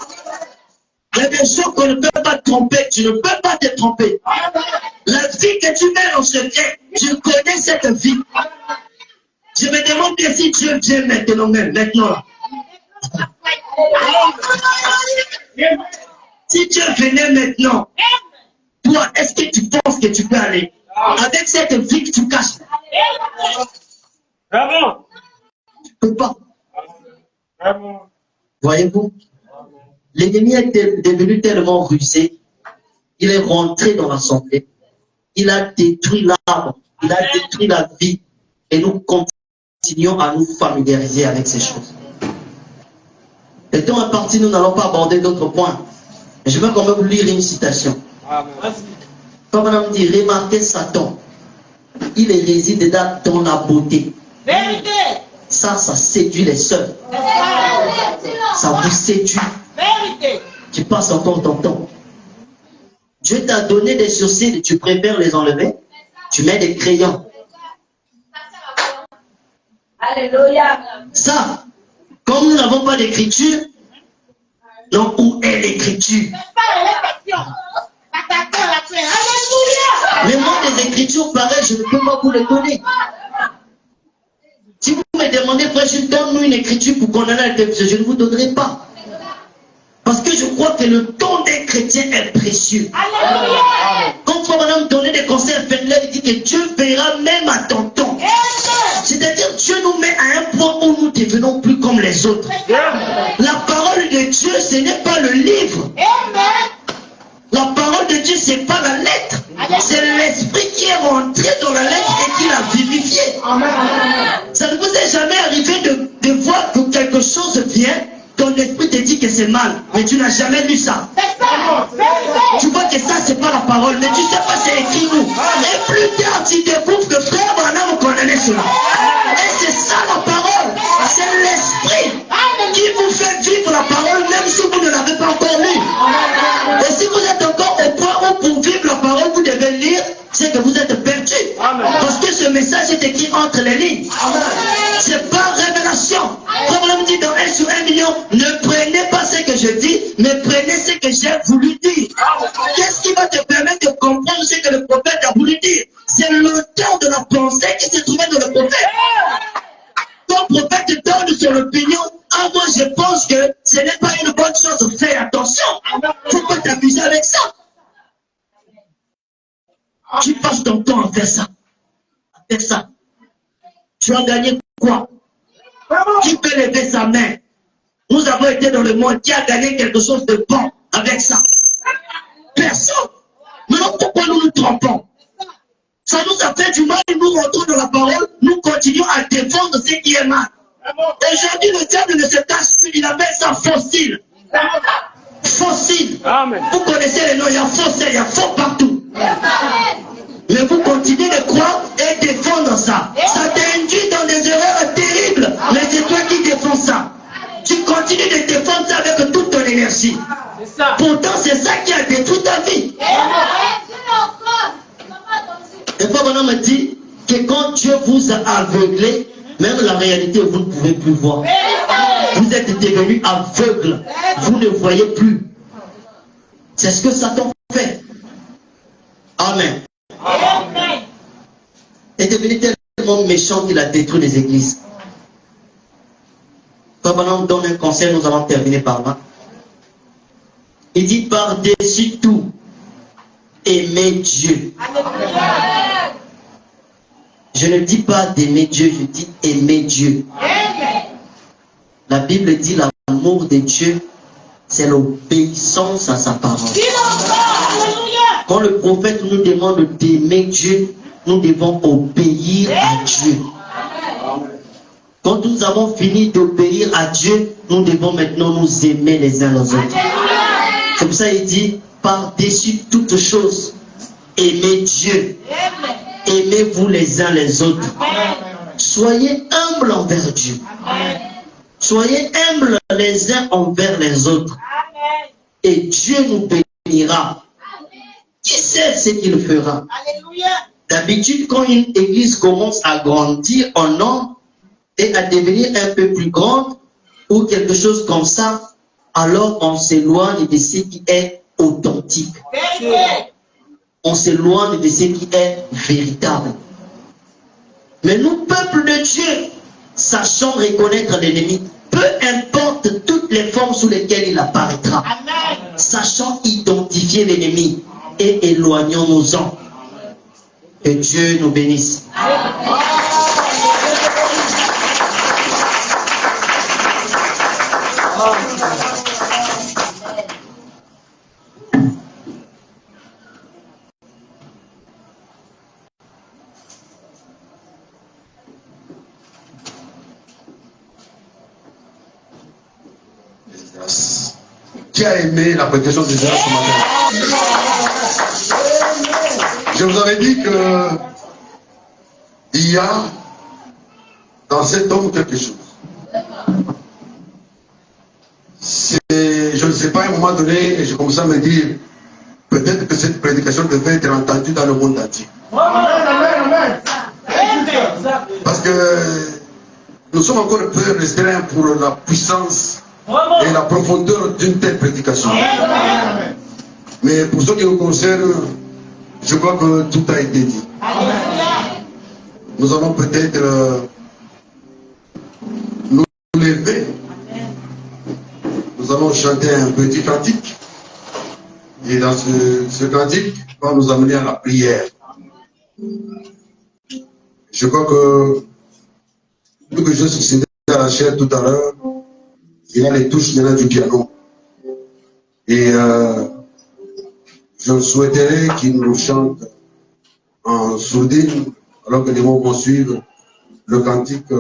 Il y a des choses qu'on ne peut pas te tromper. Tu ne peux pas te tromper. La vie que tu mets en secret, tu connais cette vie. Je me demande si Dieu vient maintenant même, maintenant là. Si Dieu venait maintenant, toi, est-ce que tu penses que tu peux aller avec cette vie que tu caches? Bravo. Tu ne peux pas. Bravo. Voyez-vous, l'ennemi est devenu tellement rusé, il est rentré dans l'assemblée, il a détruit l'arbre, il a détruit la vie, et nous continuons à nous familiariser avec ces choses. Le temps est parti, nous n'allons pas aborder d'autres points. Mais je vais quand même vous lire une citation. Comme on dit, remarquez Satan. Il réside dans la beauté. Vérité. Ça séduit les sœurs. Ça vous séduit. Vérité. Tu passes encore ton temps. Dieu t'a donné des sourcils, tu préfères les enlever. Tu mets des crayons. Alléluia. Ça, comme nous n'avons pas d'écriture, donc où est l'écriture? Mais moi, des écritures pareilles, je ne peux pas vous les donner. Si vous me demandez, frère, donne-nous une écriture pour qu'on en ait la télévision, je ne vous donnerai pas. Parce que je crois que le temps des chrétiens est précieux. Alléluia. Quand on va nous donner des conseils, il dit que Dieu verra même à ton temps. C'est-à-dire Dieu nous met à un point où nous devenons plus comme les autres. La parole de Dieu, ce n'est pas le livre. La parole parole de Dieu, c'est pas la lettre. C'est l'esprit qui est rentré dans la lettre et qui l'a vivifié. Ça ne vous est jamais arrivé de voir que quelque chose vient, ton esprit te dit que c'est mal, mais tu n'as jamais lu ça. Tu vois que ça, c'est pas la parole, mais tu sais pas, c'est écrit où. Et plus tard, tu découvres que frère Branham connaît cela. Et c'est ça la parole. C'est l'esprit qui vous fait vivre la parole, même si vous ne l'avez pas encore lu. Et si vous êtes encore au point où pour vivre la parole, vous devez lire, c'est que vous êtes perdu. Parce que ce message est écrit entre les lignes. C'est pas révélation. Comme on me dit dans 1 sur 1 million, ne prenez pas ce que je dis, mais prenez ce que j'ai voulu dire. Qu'est-ce qui va te permettre de comprendre ce que le prophète a voulu dire? C'est l'auteur de la pensée qui se trouvait dans le prophète. Ton prophète te donne son opinion. Ah, moi je pense que ce n'est pas une bonne chose. Fais attention. Il ne faut pas t'amuser avec ça. Tu passes ton temps à faire ça. À faire ça. Tu as gagné quoi? Qui peut lever sa main? Nous avons été dans le monde. Qui a gagné quelque chose de bon avec ça? Personne. Maintenant, pourquoi nous nous trompons? Ça nous a fait du mal et nous rentrons dans la parole. Nous continuons à défendre ce qui est mal. Aujourd'hui, le diable ne se cache plus. Il appelle ça fossile. Fossile. Amen. Vous connaissez les noms. Il y a fossile, il y a faux partout. Amen. Mais vous continuez de croire et défendre ça. Ça t'induit dans des erreurs terribles. Mais c'est toi qui défends ça. Tu continues de défendre ça avec toute ton énergie. Pourtant, c'est ça qui a détruit ta vie. Et puis maintenant, on me dit que quand Dieu vous a aveuglé, même la réalité, vous ne pouvez plus voir. Vous êtes devenus aveugles. Vous ne voyez plus. C'est ce que Satan fait. Amen. Est devenu tellement méchant qu'il a détruit les églises. Comme on donne un conseil, nous allons terminer par là. Il dit par-dessus tout, aimez Dieu. Je ne dis pas d'aimer Dieu, je dis aimer Dieu. La Bible dit l'amour de Dieu, c'est l'obéissance à sa parole. Quand le prophète nous demande d'aimer Dieu, nous devons obéir à Dieu. Quand nous avons fini d'obéir à Dieu, nous devons maintenant nous aimer les uns les autres. C'est pour ça qu'il dit, par-dessus toutes choses, aimez Dieu. Aimez-vous les uns les autres. Soyez humbles envers Dieu. Soyez humbles les uns envers les autres. Et Dieu nous bénira. Qui sait ce qu'il fera? D'habitude, quand une église commence à grandir en nombre et à devenir un peu plus grande, ou quelque chose comme ça, alors on s'éloigne de ce qui est authentique. On s'éloigne de ce qui est véritable. Mais nous, peuple de Dieu, sachons reconnaître l'ennemi, peu importe toutes les formes sous lesquelles il apparaîtra. Sachons identifier l'ennemi et éloignons-nous-en. Que Dieu nous bénisse. Qui a aimé la prédication de Jésus ce matin? Je vous avais dit que il y a dans cet homme quelque chose. Je ne sais pas, à un moment donné, je commençais à me dire, peut-être que cette prédication devait être entendue dans le monde entier. Parce que nous sommes encore un peu restreints pour la puissance et la profondeur d'une telle prédication. Mais pour ce qui nous concerne, je crois que tout a été dit. Nous allons peut-être nous lever. Nous allons chanter un petit cantique. Et dans ce cantique, va nous amener à la prière. Je crois que vu que je succédais à la chair tout à l'heure, il y a les touches maintenant du piano. Et Je souhaiterais qu'il nous chante en sourdine, alors que les mots vont suivre le cantique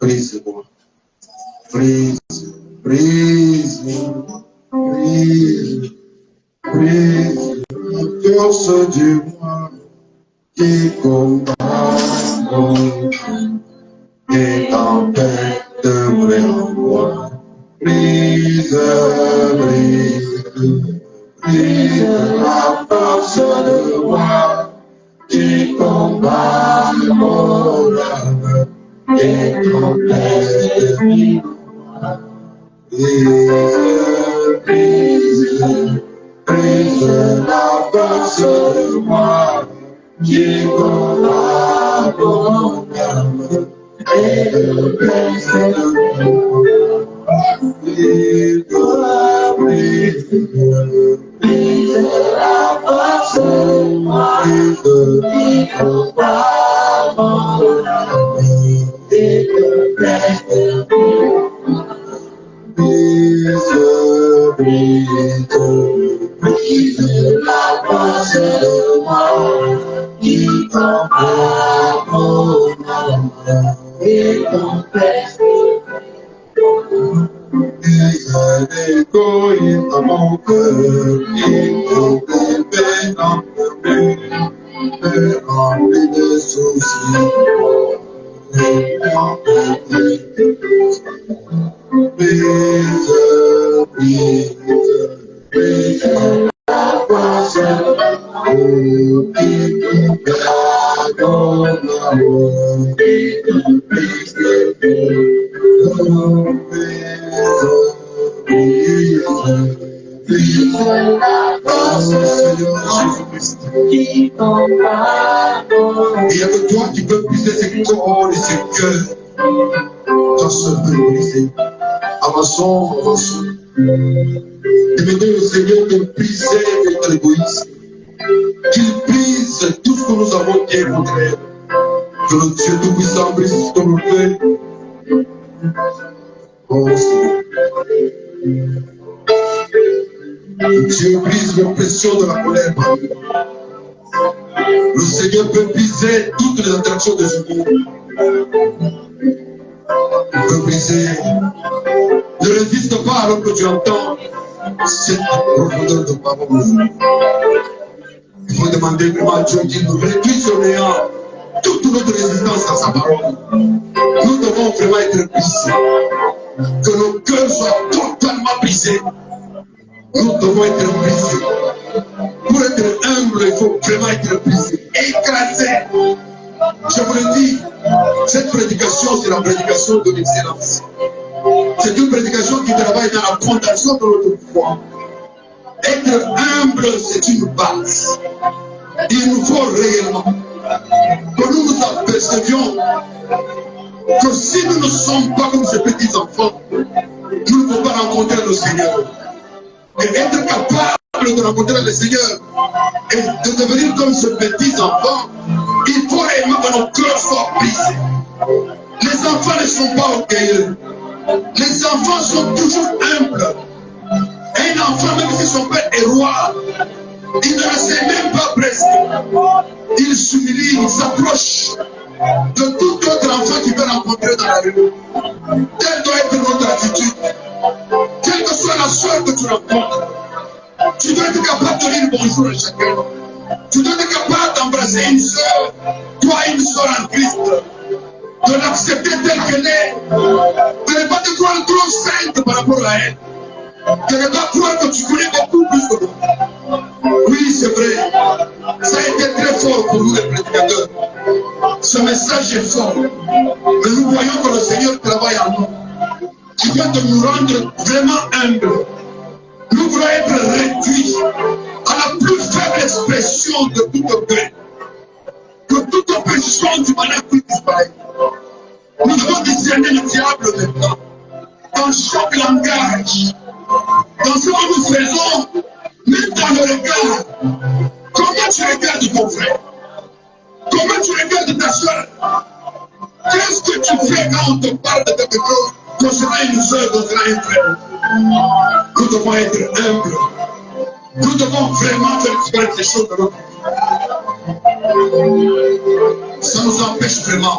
Brise-moi. Brise, brise, brise, brise, la force du moi qui combat et tempête de vrai en moi. Brise, brise, brise la force de moi qui combat mon âme et tempête de moi. Brise, brise la force de moi qui combat mon âme et tempête de moi. Brise, brise la force de moi qui combat mon âme et tempête de moi. Brise, brise, brise la force de moi qui combat mon âme et tempête de moi. L'écho est dans mon cœur, il est bébé dans le mur, me remplit de soucis, brise, brise, brise la force, qui te pardonne, qui te brise la force du Seigneur Jésus-Christ. Il n'y a que toi qui peux briser ses corps et ses cœurs. Toi seul peux briser. Avançons, avançons. Demandez au Seigneur de briser notre égoïsme. Qu'il brise tout ce que nous avons dit contraire. Que le Dieu Tout-Puissant brise ce que nous fait. Oh Seigneur. Dieu brise l'oppression de la colère. Le Seigneur peut briser toutes les attractions de ce monde. Il peut briser. Ne résiste pas alors que tu entends cette profondeur de parole. Il faut demander vraiment à Dieu qu'il nous réduise au néant toute notre résistance à sa parole. Nous devons vraiment être brisés. Que nos cœurs soient totalement brisés. Nous devons être brisés. Pour être humble, il faut vraiment être brisé, écrasé. Je vous le dis, cette prédication, c'est la prédication de l'excellence. C'est une prédication qui travaille dans la fondation de notre foi. Être humble, c'est une base. Il nous faut réellement que nous nous apercevions que si nous ne sommes pas comme ces petits enfants, nous ne pouvons pas rencontrer le Seigneur. Et être capable de rencontrer le Seigneur et de devenir comme ce petit enfant, il faut réellement que nos cœurs soient brisés. Les enfants ne sont pas orgueilleux. Les enfants sont toujours humbles. Un enfant, même si son père est roi, il ne le sait même pas presque. Il s'humilie, il s'approche de tout autre enfant qu'il peut rencontrer dans la rue. Telle doit être notre attitude. Quelle que soit la soeur que tu rencontres, tu dois être capable de dire bonjour à chacun. Tu dois être capable d'embrasser une soeur, toi une soeur en Christ, de l'accepter telle qu'elle est, de ne pas te croire trop sainte par rapport à elle, de ne pas croire que tu connais beaucoup plus que nous. Oui, c'est vrai, ça a été très fort pour nous les prédicateurs. Ce message est fort, mais nous voyons que le Seigneur travaille en nous. Il vient de nous rendre vraiment humbles. Nous voulons être réduits à la plus faible expression de toute paix. Que toute opposition du malheur puisse disparaître. Nous devons discerner le diable maintenant. Dans chaque langage, dans ce que nous faisons, même dans le regard. Comment tu regardes ton frère? Comment tu regardes ta soeur? Qu'est-ce que tu fais quand on te parle de quelque chose concernant une soeur, concernant un frère? Nous devons être humbles. Nous devons vraiment faire expérience des choses de notre vie. Ça nous empêche vraiment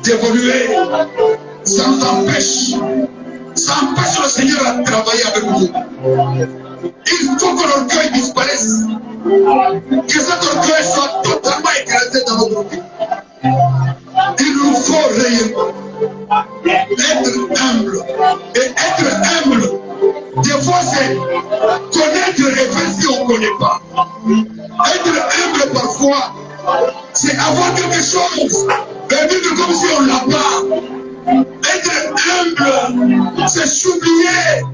d'évoluer. Ça nous empêche. Ça empêche le Seigneur à travailler avec nous. Il faut que l'orgueil disparaisse. Que cet orgueil soit totalement écrasé dans notre vie. Il nous faut réellement être humble. Et être humble, des fois c'est connaître et faire si on ne connaît pas. Être humble parfois, c'est avoir quelque chose et vivre comme si on ne l'a pas. Être humble, c'est s'oublier.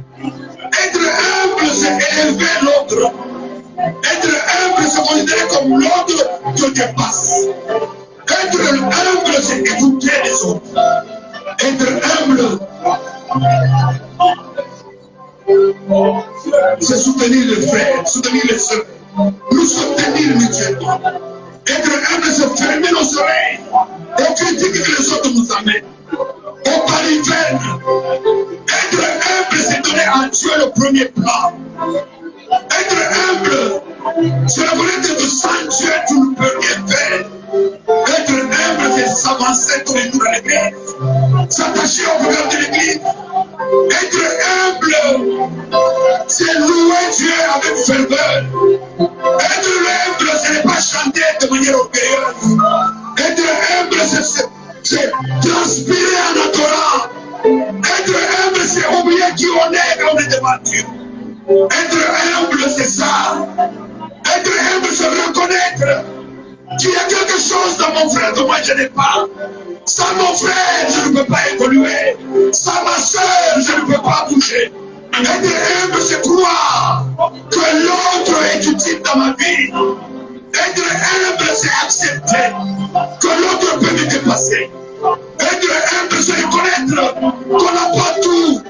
Être humble, c'est élever l'autre. Être humble, c'est considérer comme l'autre te dépasse. Être humble, c'est écouter les autres. Être humble, c'est soutenir les frères, soutenir les soeurs, nous soutenir mutuellement. Être humble, c'est fermer nos oreilles aux critiques que les autres nous amènent, aux balivernes. Être humble, c'est donner à Dieu le premier plan. Être humble, c'est reconnaître que sans Dieu, tu ne peux rien faire. Être humble, c'est s'avancer tous les jours à l'église, s'attacher au regard de l'église. Être humble, c'est louer Dieu avec ferveur. Être humble, ce n'est pas chanter de manière orgueilleuse. Être humble, c'est transpirer en adorant. Être humble, c'est oublier qui on est quand on est devant Dieu. Être humble, c'est ça. Être humble, c'est reconnaître qu'il y a quelque chose dans mon frère que moi je n'ai pas. Sans mon frère, je ne peux pas évoluer. Sans ma soeur, je ne peux pas bouger. Être humble, c'est croire que l'autre est utile dans ma vie. Être humble, c'est accepter que l'autre peut me dépasser. Être humble, c'est reconnaître qu'on n'a pas tout,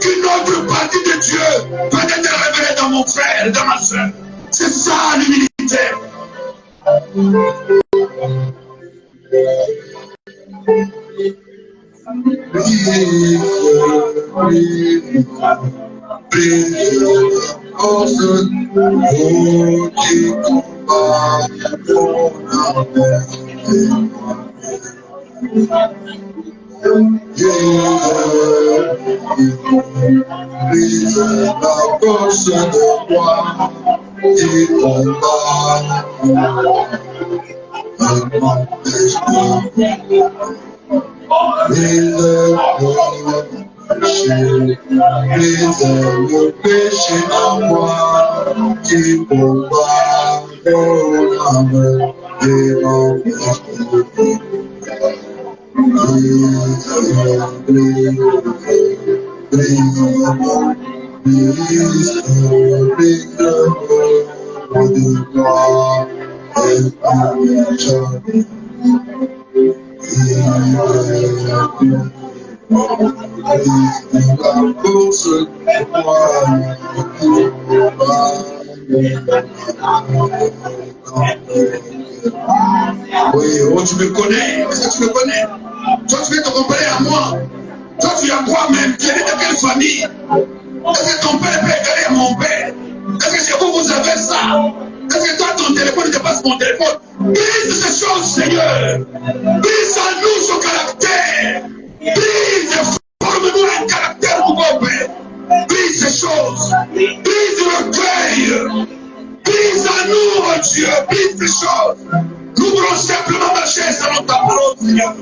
qu'une autre partie de Dieu peut être révélée dans mon frère, dans ma soeur. C'est ça l'humilité. Le péché en moi qui combat mon âme et m'empêche de vivre. Oui, oh, tu me connais. Est-ce que tu me connais? Toi, tu veux te comparer à moi. Toi, tu es à toi-même. Tu es né de quelle famille? Est-ce que ton père peut égaler à mon père? Est-ce que chez vous, vous avez ça? Est-ce que toi, ton téléphone dépasse mon téléphone? Brise ces choses, Seigneur. Brise en nous son caractère. Brise et forme-nous un caractère, mon bon père. Brise ces choses. Brise l'orgueil. Brise en nous, oh Dieu. Brise ces choses. Nous voulons simplement marcher selon ta parole, Seigneur.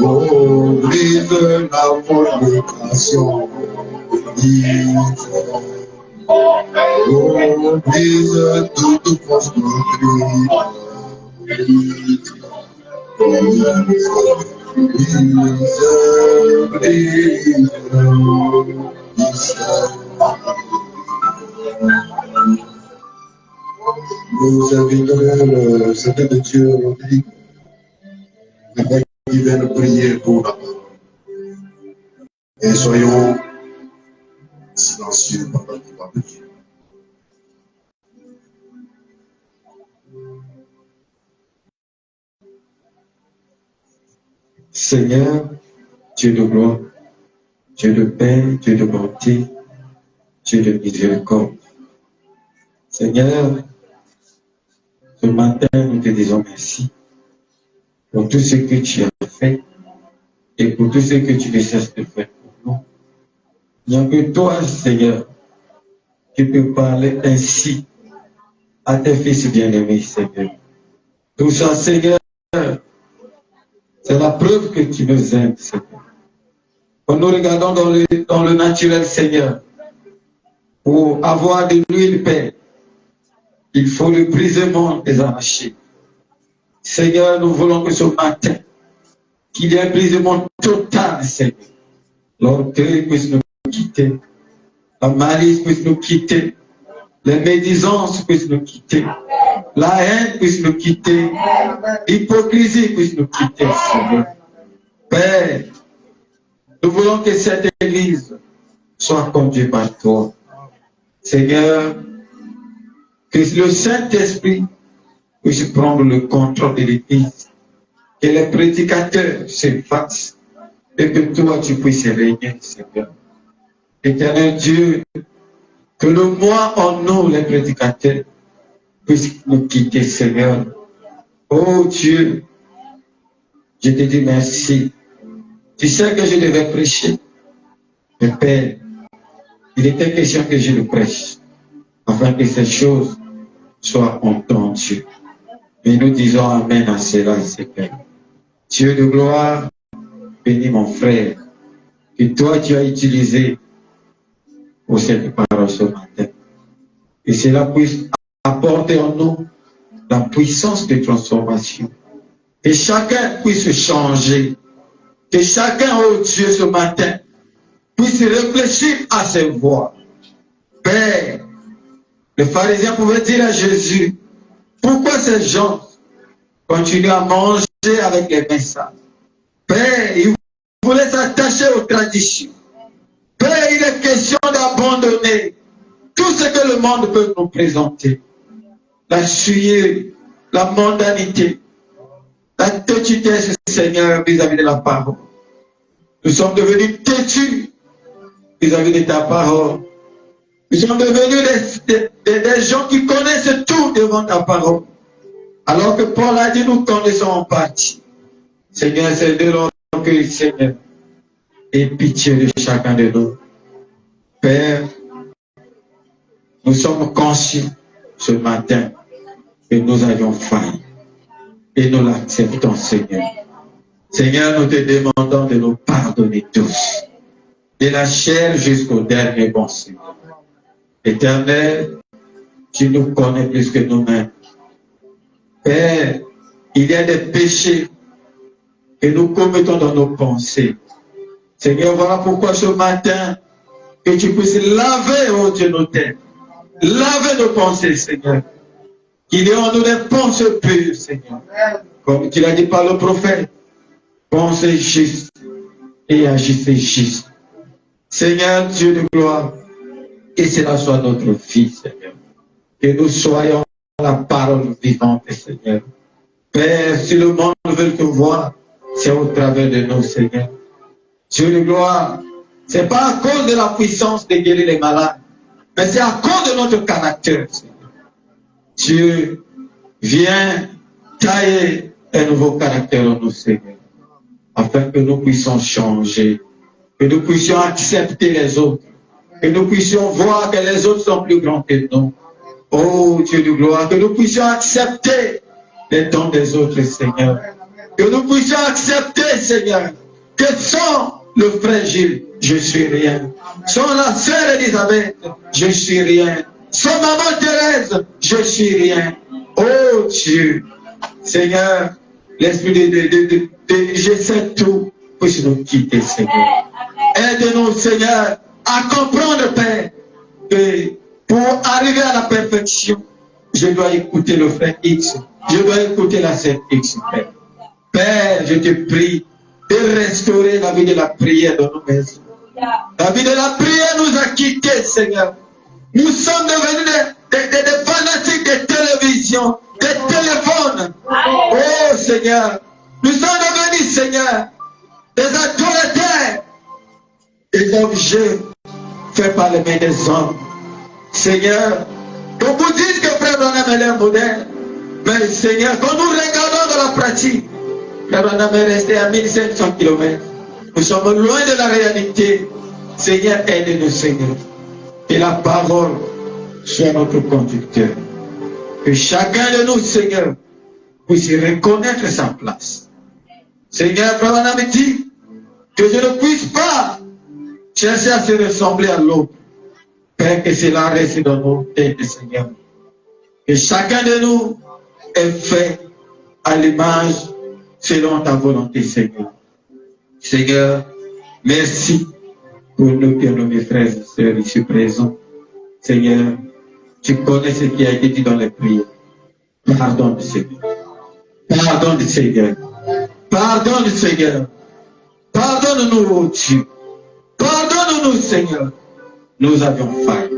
Oh, brise la fornication, oh, brise toute fausse doctrine, nous invitons le Seigneur de Dieu aujourd'hui afin qu'il vienne prier pour la parole. Et soyons silencieux pendant qu'il va prier. Seigneur, Dieu de gloire, Dieu de paix, Dieu de bonté, Dieu de miséricorde. Seigneur, ce matin, nous te disons merci pour tout ce que tu as fait et pour tout ce que tu ne cesses de faire pour nous. Il n'y a que toi, Seigneur, qui peux parler ainsi à tes fils bien-aimés, Seigneur. Tout ça, Seigneur, c'est la preuve que tu nous aimes, Seigneur. Quand nous regardons dans le naturel, Seigneur, pour avoir de l'huile, Père, il faut le brisement des arrachés. Seigneur, nous voulons que ce matin, qu'il y ait un brisement total, Seigneur. L'orgueil puisse nous quitter, la malice puisse nous quitter, les médisances puissent nous quitter, la haine puisse nous quitter, l'hypocrisie puisse nous quitter, Seigneur. Père, nous voulons que cette Église soit conduite par toi. Seigneur, que le Saint-Esprit puisse prendre le contrôle de l'Église, que les prédicateurs s'effacent et que toi tu puisses régner, Seigneur. Éternel Dieu, que le moi en nous, les prédicateurs, puisse nous quitter, Seigneur. Oh Dieu, je te dis merci. Tu sais que je devais prêcher, mais Père, il était question que je le prêche, afin que ces choses soient entendues. Et nous disons Amen à cela, Seigneur. Dieu de gloire, bénis mon frère, que toi tu as utilisé pour cette parole ce matin. Et cela puisse apporter en nous la puissance de transformation. Que chacun puisse changer. Que chacun, oh Dieu, ce matin, puisse réfléchir à ses voies. Père, les pharisiens pouvaient dire à Jésus, pourquoi ces gens continuent à manger avec les mains sales? Père, ils voulaient s'attacher aux traditions. Père, il est question d'abandonner tout ce que le monde peut nous présenter. La sueur, la mondanité, la têtudesse, Seigneur, vis-à-vis de la parole. Nous sommes devenus têtus vis-à-vis de ta parole. Nous sommes devenus des gens qui connaissent tout devant ta parole. Alors que Paul a dit, nous connaissons en partie. Seigneur, c'est de l'orgueil, Seigneur. Et pitié de chacun de nous. Père, nous sommes conscients ce matin que nous avions failli. Et nous l'acceptons, Seigneur. Seigneur, nous te demandons de nous pardonner tous. De la chair jusqu'au dernier bon Seigneur. Éternel, tu nous connais plus que nous-mêmes. Père, il y a des péchés que nous commettons dans nos pensées. Seigneur, voilà pourquoi ce matin, que tu puisses laver, oh Dieu, nos têtes. Laver nos pensées, Seigneur. Qu'il y ait en nous des pensées pures, Seigneur. Comme tu l'as dit par le prophète. Pensez juste et agissez juste. Seigneur, Dieu de gloire, que cela soit notre vie, Seigneur. Que nous soyons la parole vivante, Seigneur. Père, si le monde veut te voir, c'est au travers de nous, Seigneur. Dieu de gloire, c'est pas à cause de la puissance de guérir les malades, mais c'est à cause de notre caractère, Seigneur. Dieu, viens tailler un nouveau caractère en nous, Seigneur, afin que nous puissions changer, que nous puissions accepter les autres, que nous puissions voir que les autres sont plus grands que nous. Oh Dieu de gloire, que nous puissions accepter les dons des autres, Seigneur. Que nous puissions accepter, Seigneur, que sans le frère Gilles, je suis rien. Sans la sœur Elisabeth, je suis rien. Sans maman Thérèse, je suis rien. Oh Dieu, Seigneur, l'esprit de je sais tout, puisse nous quitter, Seigneur. Aide-nous, Seigneur, à comprendre, Père, que pour arriver à la perfection, je dois écouter le frère X, je dois écouter la sœur X, Père. Père, je te prie de restaurer la vie de la prière dans nos maisons. La vie de la prière nous a quittés, Seigneur. Nous sommes devenus des fanatiques de télévision, des téléphones. Oh Seigneur, nous sommes devenus, Seigneur, des adorateurs, des objets faits par les mains des hommes. Seigneur, qu'on vous dise que Frère Branham est un modèle, mais Seigneur, quand nous regardons dans la pratique, Frère Branham est resté à 1500 km. Nous sommes loin de la réalité. Seigneur, aide-nous, Seigneur. Que la parole soit notre conducteur. Que chacun de nous, Seigneur, puisse reconnaître sa place. Seigneur, Frère Branham dit que je ne puisse pas chercher à se ressembler à l'autre. Père, que cela reste dans nos têtes, Seigneur. Que chacun de nous est fait à l'image selon ta volonté, Seigneur. Seigneur, merci pour nous, mes frères et sœurs ici présents. Seigneur, tu connais ce qui a été dit dans les prières. Pardonne, Seigneur. Pardonne, Seigneur. Pardonne, Seigneur. Pardonne-nous, oh Dieu. Pardonne-nous, Seigneur. Nous avions failli.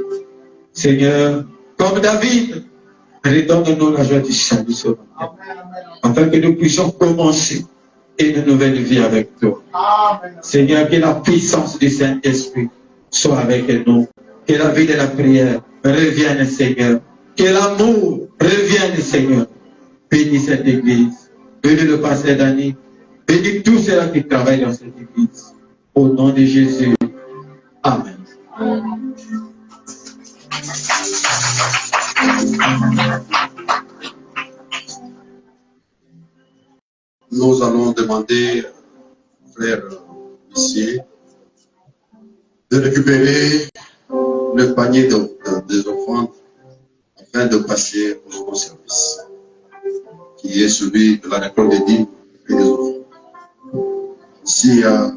Seigneur, comme David, redonne-nous la joie du salut sur nous, afin que nous puissions commencer une nouvelle vie avec toi. Seigneur, que la puissance du Saint-Esprit soit avec nous. Que la vie de la prière revienne, Seigneur. Que l'amour revienne, Seigneur. Bénis cette église. Bénis le pasteur Dani. Bénis tous ceux qui travaillent dans cette église. Au nom de Jésus. Amen. Nous allons demander au frère ici de récupérer le panier des offrandes afin de passer au second service, qui est celui de la récolte des dîmes et des offrandes. S'il y a